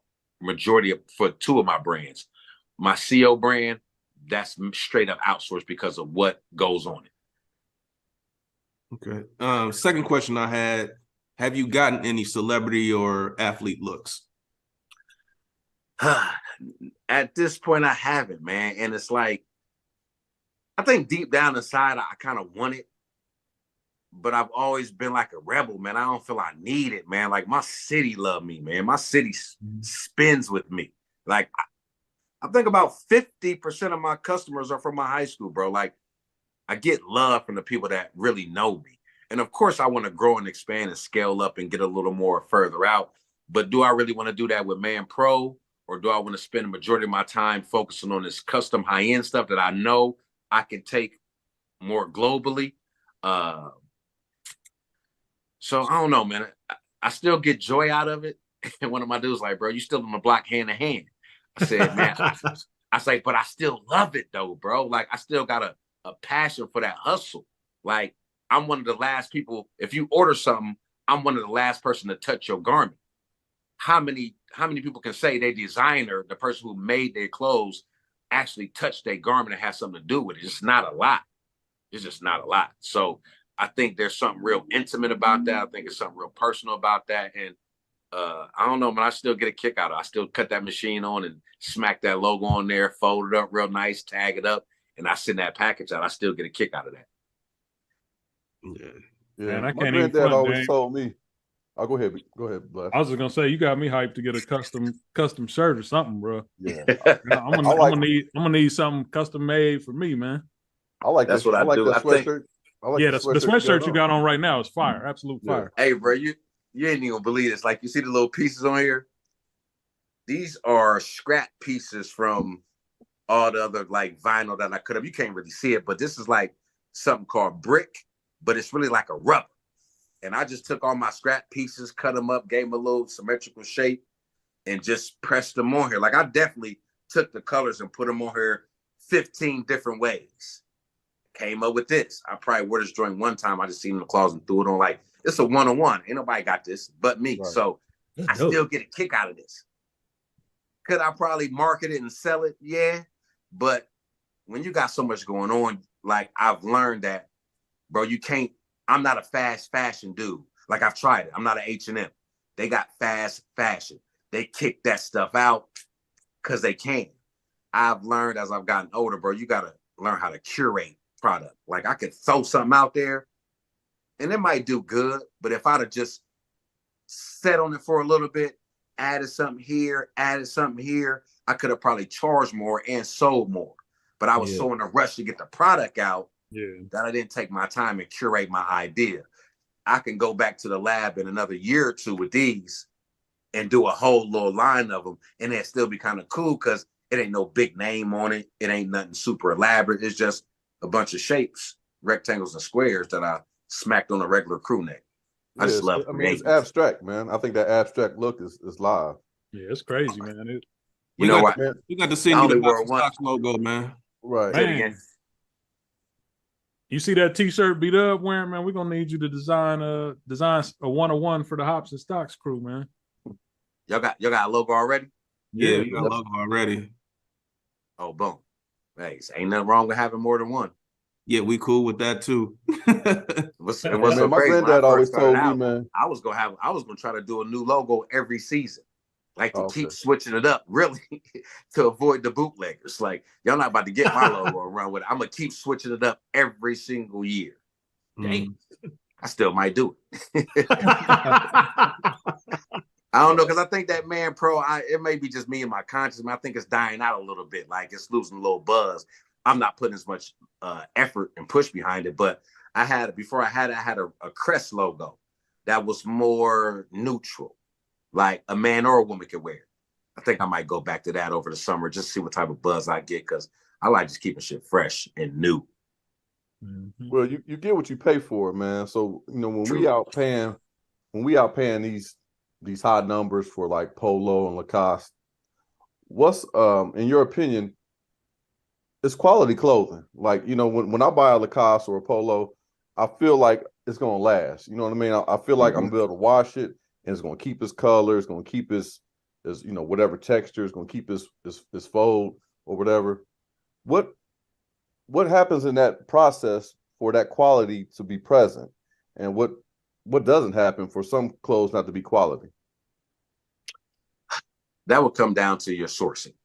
for 2 of my brands. My CO brand, that's straight up outsourced because of what goes on it. Okay. Second question I had, have you gotten any celebrity or athlete looks? At this point, I haven't, man. And it's like, I think deep down inside, I kind of want it, but I've always been like a rebel, man. I don't feel I need it, man. Like my city love me, man. My city spins with me. Like I think about 50% of my customers are from my high school, bro. Like I get love from the people that really know me. And of course, I want to grow and expand and scale up and get a little more further out. But do I really want to do that with Man Pro? Or do I want to spend the majority of my time focusing on this custom high-end stuff that I know I can take more globally? So I don't know, man. I still get joy out of it. And one of my dudes like, bro, you still on the block hand to hand. I said, man, I say, but I still love it though, bro. Like I still got a passion for that hustle. Like I'm one of the last people, if you order something, I'm one of the last person to touch your garment. How many people can say their designer, the person who made their clothes, actually touched their garment and has something to do with it? It's not a lot. It's just not a lot. So I think there's something real intimate about that. I think it's something real personal about that. And I don't know, man, I still get a kick out of it. I still cut that machine on and smack that logo on there, fold it up real nice, tag it up, and I send that package out. I still get a kick out of that. Yeah. Man, I My can't even granddad front, always Dame. told me. Oh, go ahead, Bless. I was just gonna say you got me hyped to get a custom shirt or something, bro. Yeah, I'm gonna need something custom made for me, man. I like That's this. what I like do. that I think- sweatshirt. I like Yeah, the sweatshirt you got on right now is fire, absolute fire. Hey, bro, you ain't even gonna believe this. Like, you see the little pieces on here? These are scrap pieces from all the other like vinyl that I cut up. You can't really see it, but this is like something called brick, but it's really like a rubber. And I just took all my scrap pieces, cut them up, gave them a little symmetrical shape, and just pressed them on here. Like I definitely took the colors and put them on here 15 different ways. Came up with this. I probably wore this joint one time. I just seen it in the closet and threw it on. Like, it's a one-on-one. Ain't nobody got this but me. Right. So That's I dope. still get a kick out of this. Could I probably market it and sell it? Yeah. But when you got so much going on, like I've learned that, bro, you can't, I'm not a fast fashion dude. Like I've tried it. I'm not an H&M. They got fast fashion. They kick that stuff out because they can. I've learned as I've gotten older, bro, you got to learn how to curate product. Like I could throw something out there and it might do good, but if I'd have just sat on it for a little bit, added something here, I could have probably charged more and sold more. But I was so in a rush to get the product out that I didn't take my time and curate my idea. I can go back to the lab in another year or two with these and do a whole little line of them, and they'd still be kind of cool because It ain't no big name on it. It ain't nothing super elaborate. It's just a bunch of shapes, rectangles and squares that I smacked on a regular crew neck. I just love it's abstract, man. I think that abstract look is live. Yeah, it's crazy, man. You know what? We got to send you the Box Stocks logo, man. Right. Man, you see that T-shirt beat up wearing, man? We're gonna need you to design a 101 for the Hops and Stocks crew, man. Y'all got a logo already? Yeah, we got a logo already. Oh, boom. Hey, ain't nothing wrong with having more than one. Yeah, we cool with that too. What's Man, so my crazy? granddad always told me, man. I was gonna try to do a new logo every season. Like to keep Okay. switching it up, really, to avoid the bootleggers. Like, y'all not about to get my logo around with it. I'm gonna keep switching it up every single year. Dang, I still might do it. I don't know, because I think that Man Pro, it may be just me and my conscience. I think it's dying out a little bit. Like, it's losing a little buzz. I'm not putting as much effort and push behind it. But I had a crest logo that was more neutral, like a man or a woman could wear. I think I might go back to that over the summer, just see what type of buzz I get, because I like just keeping shit fresh and new. Mm-hmm. Well, you get what you pay for, man. So, when we out paying these high numbers for like Polo and Lacoste, what's in your opinion, it's quality clothing. Like, when I buy a Lacoste or a Polo, I feel like it's gonna last. You know what I mean? I feel like I'm gonna be able to wash it, and it's gonna keep its color, it's gonna keep its whatever texture, it's gonna keep its fold or whatever. What happens in that process for that quality to be present, and what doesn't happen for some clothes not to be quality? That would come down to your sourcing.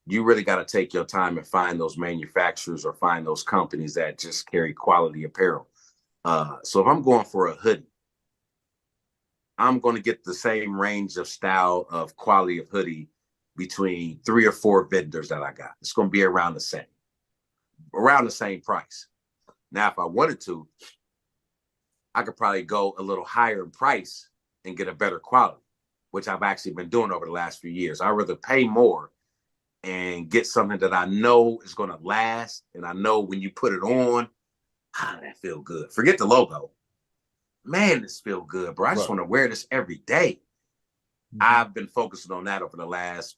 You really got to take your time and find those manufacturers or find those companies that just carry quality apparel. So if I'm going for a hoodie, I'm going to get the same range of style of quality of hoodie between 3 or 4 vendors that I got. It's going to be around the same price. Now, if I wanted to, I could probably go a little higher in price and get a better quality, which I've actually been doing over the last few years. I'd rather pay more and get something that I know is going to last. And I know when you put it on, that feel good. Forget the logo. Man, this feel good, bro. I just want to wear this every day. Mm-hmm. I've been focusing on that over the last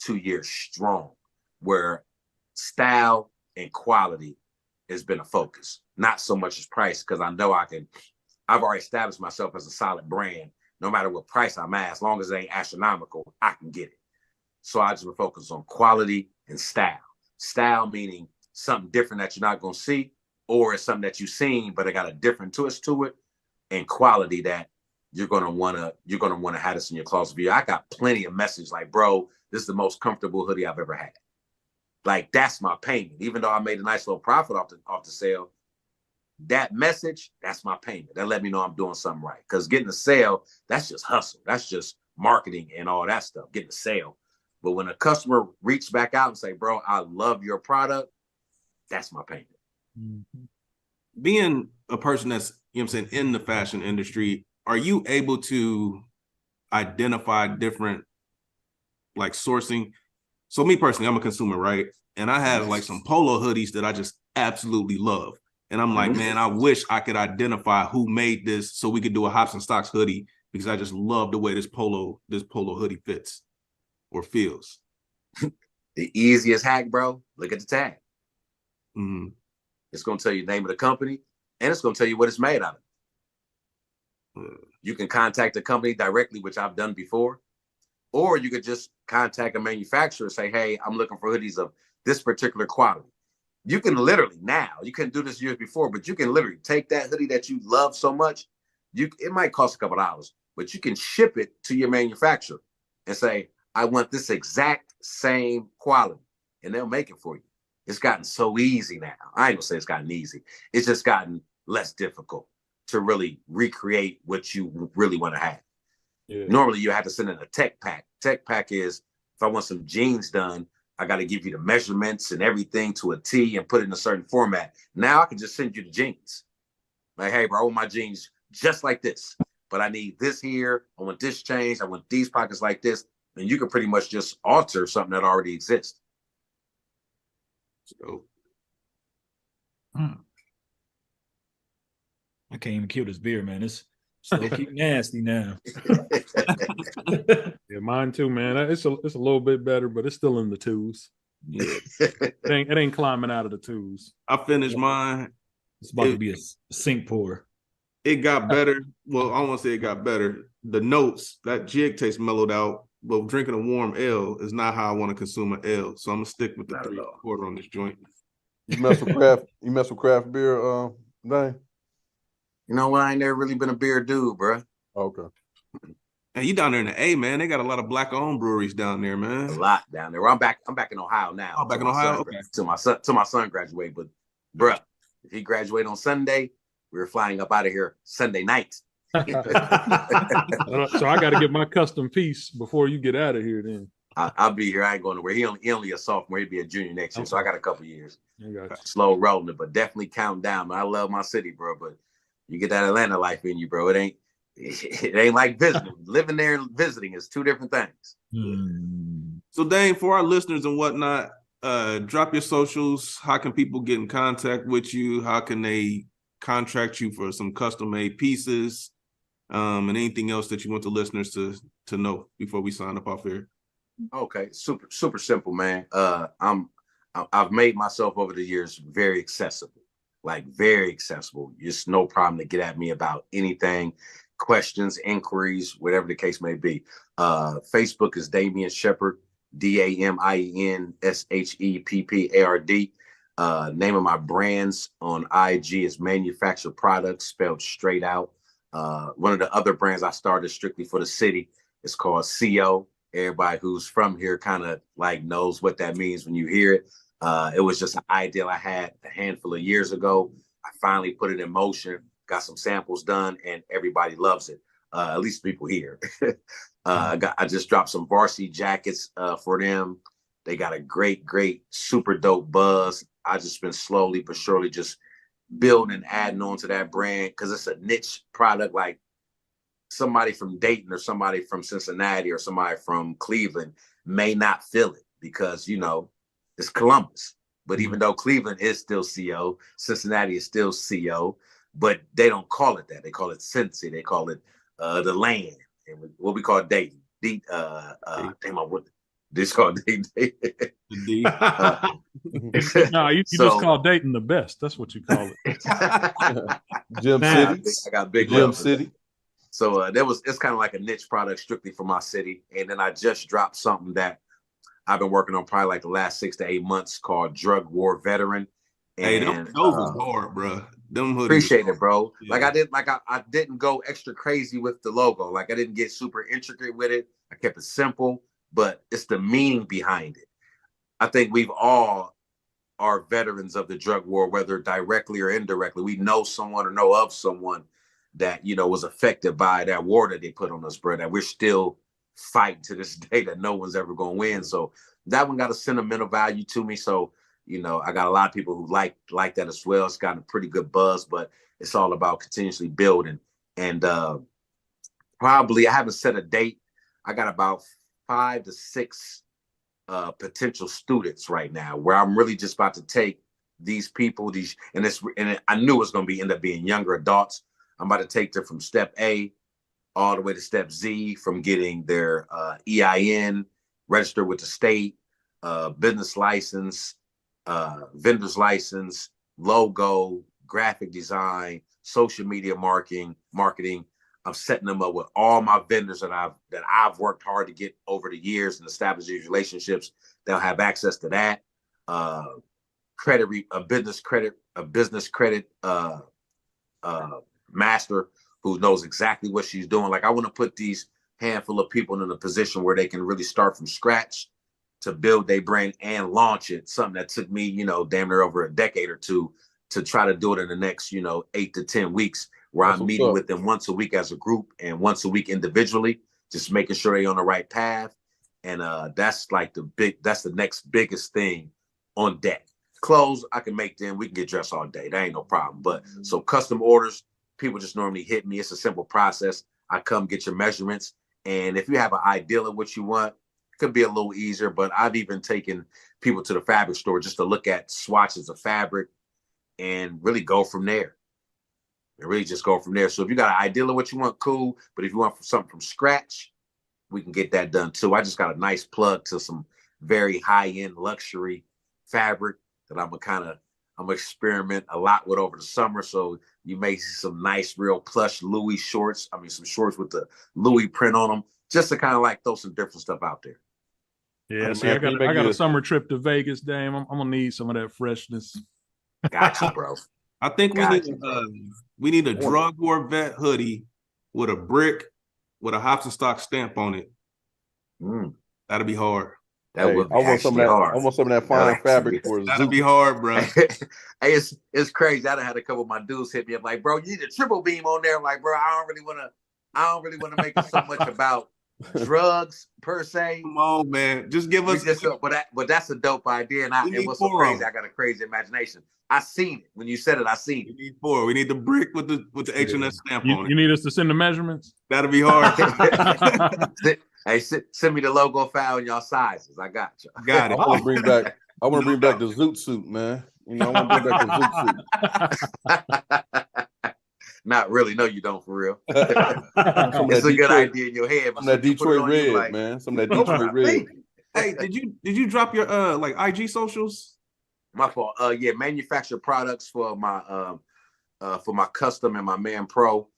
2 years strong, where style and quality has been a focus, not so much as price, because I know I've already established myself as a solid brand. No matter what price I'm at, as long as it ain't astronomical, I can get it. So I just been focused on quality and style. Style meaning something different that you're not going to see, or it's something that you've seen, but it got a different twist to it. And quality that you're gonna wanna have this in your closet view. I got plenty of messages like, bro, this is the most comfortable hoodie I've ever had. Like, that's my payment. Even though I made a nice little profit off the sale, that message, that's my payment. That let me know I'm doing something right. Because getting a sale, that's just hustle. That's just marketing and all that stuff, getting a sale. But when a customer reaches back out and say, bro, I love your product, that's my payment. Mm-hmm. Being a person that's, in the fashion industry, are you able to identify different like sourcing? So me personally, I'm a consumer, right? And I have like some Polo hoodies that I just absolutely love. And I'm like, man, I wish I could identify who made this so we could do a Hops and Stocks hoodie, because I just love the way this polo hoodie fits or feels. The easiest hack, bro, look at the tag. Mm-hmm. It's going to tell you the name of the company, and it's going to tell you what it's made out of. You can contact the company directly, which I've done before, or you could just contact a manufacturer and say, hey, I'm looking for hoodies of this particular quality. You can literally now, you couldn't do this years before, but you can literally take that hoodie that you love so much, it might cost a couple dollars, but you can ship it to your manufacturer and say, I want this exact same quality, and they'll make it for you. It's gotten so easy now. I ain't gonna say it's gotten easy. It's just gotten less difficult to really recreate what you really want to have. Yeah. Normally you have to send in a tech pack. Tech pack is, if I want some jeans done, I got to give you the measurements and everything to a T and put it in a certain format. Now I can just send you the jeans. Like, hey, bro, I want my jeans just like this, but I need this here. I want this changed. I want these pockets like this. and you can pretty much just alter something that already exists. So I can't even kill this beer, man. It's so keep nasty now. Yeah, mine too, man. It's a little bit better, but it's still in the twos. yeah, It ain't climbing out of the twos. I finished mine. It's about to be a sink pour. It got better. Well, I don't want to say it got better. The notes, that jig taste mellowed out, but drinking a warm ale is not how I want to consume an ale. So I'm gonna stick with the Not at all. 3/4 on this joint. You mess with craft. You mess with craft beer, Dane? You know what? I ain't never really been a beer dude, bro. Okay. And you down there in the A, man. They got a lot of black-owned breweries down there, A man. lot down there. I'm back in Ohio now. Oh, back in Till my Ohio? son- Okay. Till my son graduate. But bruh, if he graduate on Sunday, we're flying up out of here Sunday night. So I got to get my custom piece before you get out of here. Then I'll be here. I ain't going nowhere. He only a sophomore. He'll be a junior next year. So I got a couple years. I got you. Slow rolling it, but definitely counting down. I love my city, bro. But you get that Atlanta life in you, bro. It ain't like visiting. Living there and visiting is two different things. So Dane, for our listeners and whatnot, drop your socials. How can people get in contact with you? How can they contract you for some custom-made pieces? And anything else that you want the listeners to know before we sign up off here? Okay, super simple, man. I've made myself over the years very accessible, like very accessible. Just no problem to get at me about anything, questions, inquiries, whatever the case may be. Facebook is Damien Sheppard, DAMIENSHEPPARD. Name of my brands on IG is Manufactured Products, spelled straight out. One of the other brands I started strictly for the city is called CO. Everybody who's from here kind of like knows what that means when you hear it. It was just an idea I had a handful of years ago. I finally put it in motion, got some samples done, and everybody loves it. At least people here. I just dropped some varsity jackets for them. They got a great, super dope buzz. I just been slowly but surely just building and adding on to that brand because it's a niche product. Like somebody from Dayton or somebody from Cincinnati or somebody from Cleveland may not feel it because, you know, it's Columbus. But even though Cleveland is still CO, Cincinnati is still CO, but they don't call it that. They call it Cincy. They call it the land. And what we call Dayton. This called Dayton. No, you just call Dayton the best. That's what you call it. Gym City. I got big Gym City. So it's kind of like a niche product strictly for my city. And then I just dropped something that I've been working on probably like the last 6 to 8 months called Drug War Veteran. And those was hard, bro. Them hoodies. Appreciate it, bro. Yeah. I didn't go extra crazy with the logo. Like I didn't get super intricate with it. I kept it simple, but it's the meaning behind it. I think we've all are veterans of the drug war, whether directly or indirectly. We know someone or know of someone that, you know, was affected by that war that they put on us, bro, that we're still fighting to this day that no one's ever going to win. So that one got a sentimental value to me. So, you know, I got a lot of people who like that as well. It's got a pretty good buzz, but it's all about continuously building. And probably I haven't set a date. I got about 5 to 6 potential students right now where I'm really just about to take these people, and I knew it was going to end up being younger adults. I'm about to take them from step A all the way to step Z, from getting their EIN, registered with the state, business license, vendor's license, logo, graphic design, social media marketing. I'm setting them up with all my vendors that I've worked hard to get over the years and establish these relationships. They'll have access to that. A business credit master who knows exactly what she's doing. Like I want to put these handful of people in a position where they can really start from scratch to build their brand and launch it. Something that took me, you know, damn near over a decade or two to try to do it in the next, 8 to 10 weeks, where I'm meeting with them once a week as a group and once a week individually, just making sure they're on the right path. And that's the next biggest thing on deck. Clothes, I can make them. We can get dressed all day. That ain't no problem. But so custom orders, people just normally hit me. It's a simple process. I come get your measurements. And if you have an ideal of what you want, could be a little easier, but I've even taken people to the fabric store just to look at swatches of fabric and really go from there. And really just go from there. So if you got an idea of what you want, cool. But if you want something from scratch, we can get that done too. I just got a nice plug to some very high-end luxury fabric that I'm gonna experiment a lot with over the summer. So you may see some nice, real plush Louis shorts. I mean, some shorts with the Louis print on them, just to kind of like throw some different stuff out there. Yeah, Hey, see, man, I can you got make a summer trip to Vegas, Dame. I'm gonna need some of that freshness. Got you, bro. I think we need a drug war vet hoodie with a brick with a Hobson stamp on it. That'll be hard. That would be actually hard. I want some of that fine fabric for that'll be hard, bro. Hey, it's crazy. I done had a couple of my dudes hit me up like, bro, you need a triple beam on there. I'm like, bro, I don't really want to make it so much about drugs per se. Come on, man. Just give us but that's a dope idea. And what's so crazy, I got a crazy imagination. I seen it. When you said it, I seen it. We need 4. We need the brick with the H&S stamp on it. You need us to send the measurements? That'll be hard. Hey, send me the logo file in y'all sizes. I got you. Got it. I want to bring back the zoot suit, man. You know, I want to bring back the zoot suit. Not really. No, you don't, for real. It's a good idea in your head. Some of that Detroit red, man. Some of that Detroit red. Hey, did you drop your like IG socials? My fault. Yeah, manufactured products for my custom and my Man Pro.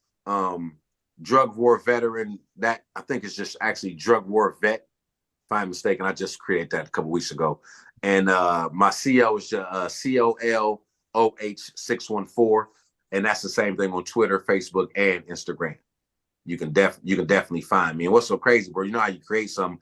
Drug war veteran. That I think is just actually drug war vet. If I'm mistaken, I just created that a couple weeks ago. And my CO is COLOH614, and that's the same thing on Twitter, Facebook, and Instagram. You can definitely find me. And what's so crazy, bro? You know how you create some.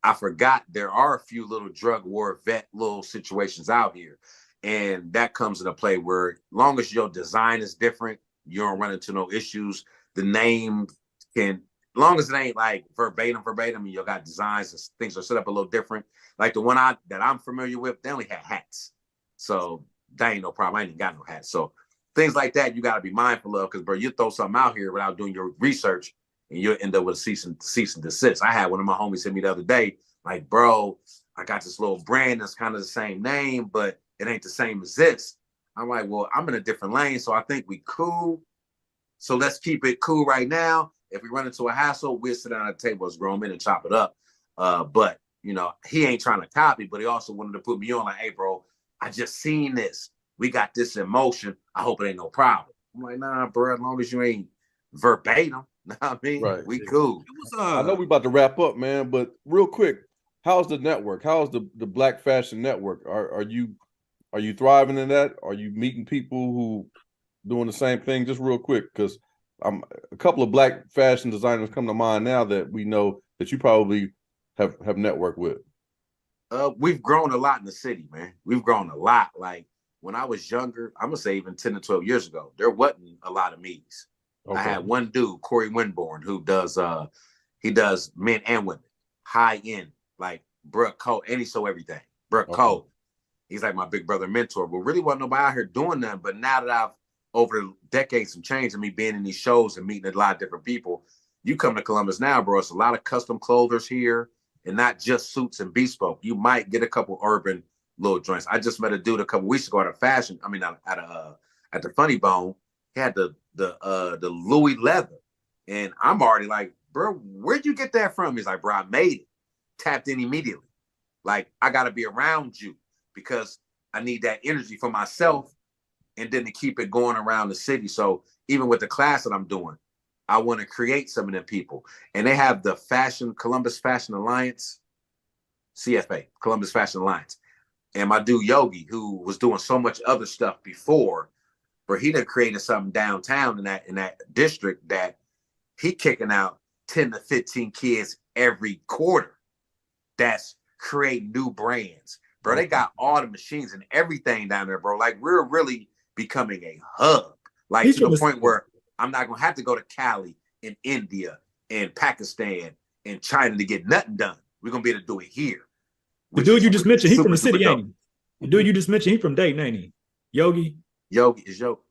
I forgot there are a few little drug war vet little situations out here. And that comes into play where long as your design is different, you don't run into no issues. The name can, long as it ain't like verbatim, you got designs and things are set up a little different. Like the one that I'm familiar with, they only had hats. So that ain't no problem. I ain't even got no hats. So things like that, you got to be mindful of, because, bro, you throw something out here without doing your research, and you'll end up with a cease and desist. I had one of my homies hit me the other day, like, bro, I got this little brand that's kind of the same name, but it ain't the same as this. I'm like, well, I'm in a different lane, so I think we cool. So let's keep it cool right now. If we run into a hassle, we'll sit down at the table as grown men and chop it up. But, you know, he ain't trying to copy, but he also wanted to put me on like, hey, bro, I just seen this. We got this in motion. I hope it ain't no problem. I'm like, nah, bro, as long as you ain't verbatim. Know what I mean? Right. We cool. I know we about to wrap up, man, but real quick, how's the network? How's the Black Fashion Network? Are you thriving in that? Are you meeting people who doing the same thing? Just real quick, because a couple of Black fashion designers come to mind now that we know that you probably have networked with. We've grown a lot in the city, man. We've grown a lot. Like when I was younger, I'm gonna say even 10 to 12 years ago, there wasn't a lot of me's. Okay. I had one dude, Corey Winborn, who does he does men and women, high end, like Brooke Cole, and he sold everything. Brooke Cole. He's like my big brother mentor. But really wasn't nobody out here doing nothing. But now that I've over the decades some change and me being in these shows and meeting a lot of different people, you come to Columbus now, bro. It's a lot of custom clothers here, and not just suits and bespoke. You might get a couple urban little joints. I just met a dude a couple weeks ago at a fashion. I mean, at the Funny Bone. He had the Louis leather, and I'm already like, bro, where'd you get that from? He's like, bro, I made it. Tapped in immediately. Like, I got to be around you because I need that energy for myself, and then to keep it going around the city. So even with the class that I'm doing, I want to create some of them people. And they have the Columbus Fashion Alliance, CFA, Columbus Fashion Alliance. And my dude Yogi, who was doing so much other stuff before, but he done created something downtown in that district that he kicking out 10 to 15 kids every quarter that's creating new brands. Bro, they got all the machines and everything down there, bro. Like, we're really becoming a hub. Like, to the point where I'm not going to have to go to Cali and India and Pakistan and China to get nothing done. We're going to be able to do it here. The dude you just mentioned, he's from the city, ain't he? The dude you just mentioned, he's from Dayton, ain't he? Yogi? Yogi is Yogi.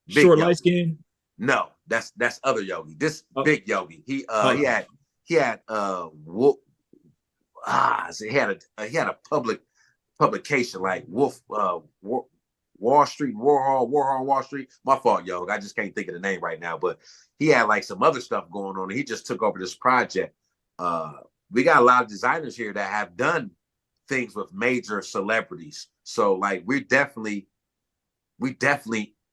Short, light skin? No, that's other Yogi. This big Yogi. He had he had a public publication like Wall Street, Warhol, Wall Street. My fault, yo. I just can't think of the name right now, but he had like some other stuff going on. And he just took over this project. We got a lot of designers here that have done things with major celebrities. So like we definitely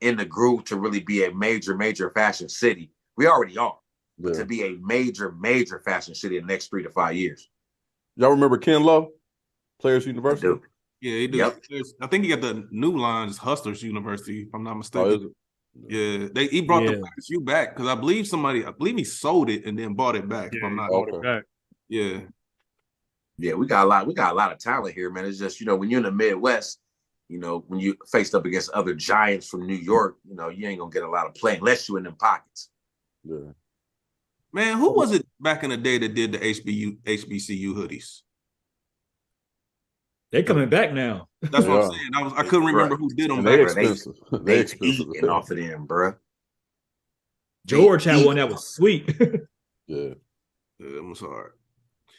in the groove to really be a major fashion city. We already are. But to be a major fashion city in the next 3 to 5 years. Y'all remember Ken Lowe, Players University? I do. Yeah, he do. Yep. I think he got the new lines, Hustlers University, if I'm not Oh, mistaken. is it? Yeah, he brought Yeah. the shoe back because I believe he sold it and then bought it back. if I'm not okay. Back. Yeah. Yeah, we got a lot of talent here, man. It's just, when you're in the Midwest, when you faced up against other giants from New York, you ain't gonna get a lot of play unless you're in them pockets. Yeah. Man, who was it back in the day that did the HBCU hoodies? They coming back now. That's what Yeah. I'm saying. I couldn't remember who did them And back they then. expensive. They eating off of them, bro. George had one that was sweet. Yeah. Yeah, it was hard.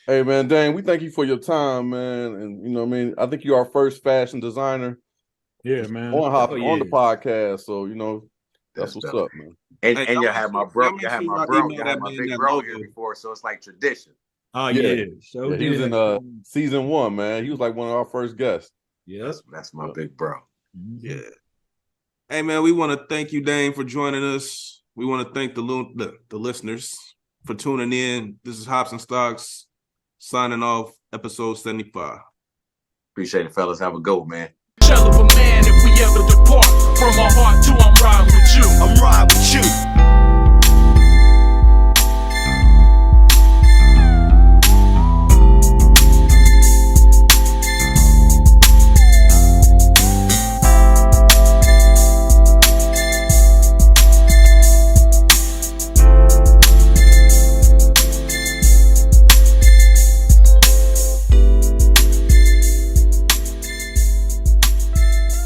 Hey man, Dane, we thank you for your time, man. And I think you're our first fashion designer Yeah, man. on the podcast. So, that's what's dope. up, man. And Hey, you y'all had make my bro, sure you had my y'all bro, email you that had my man big that bro logo. here before, so it's like tradition. Oh Yeah. yeah. So Yeah, he was in season 1, man. He was like one of our first guests. Yes. That's my big bro. Yeah. Hey man, we want to thank you, Dane, for joining us. We want to thank the listeners for tuning in. This is Hops and Stocks signing off, episode 75. Appreciate it, fellas. Have a go, man. Shell of a man if we ever depart.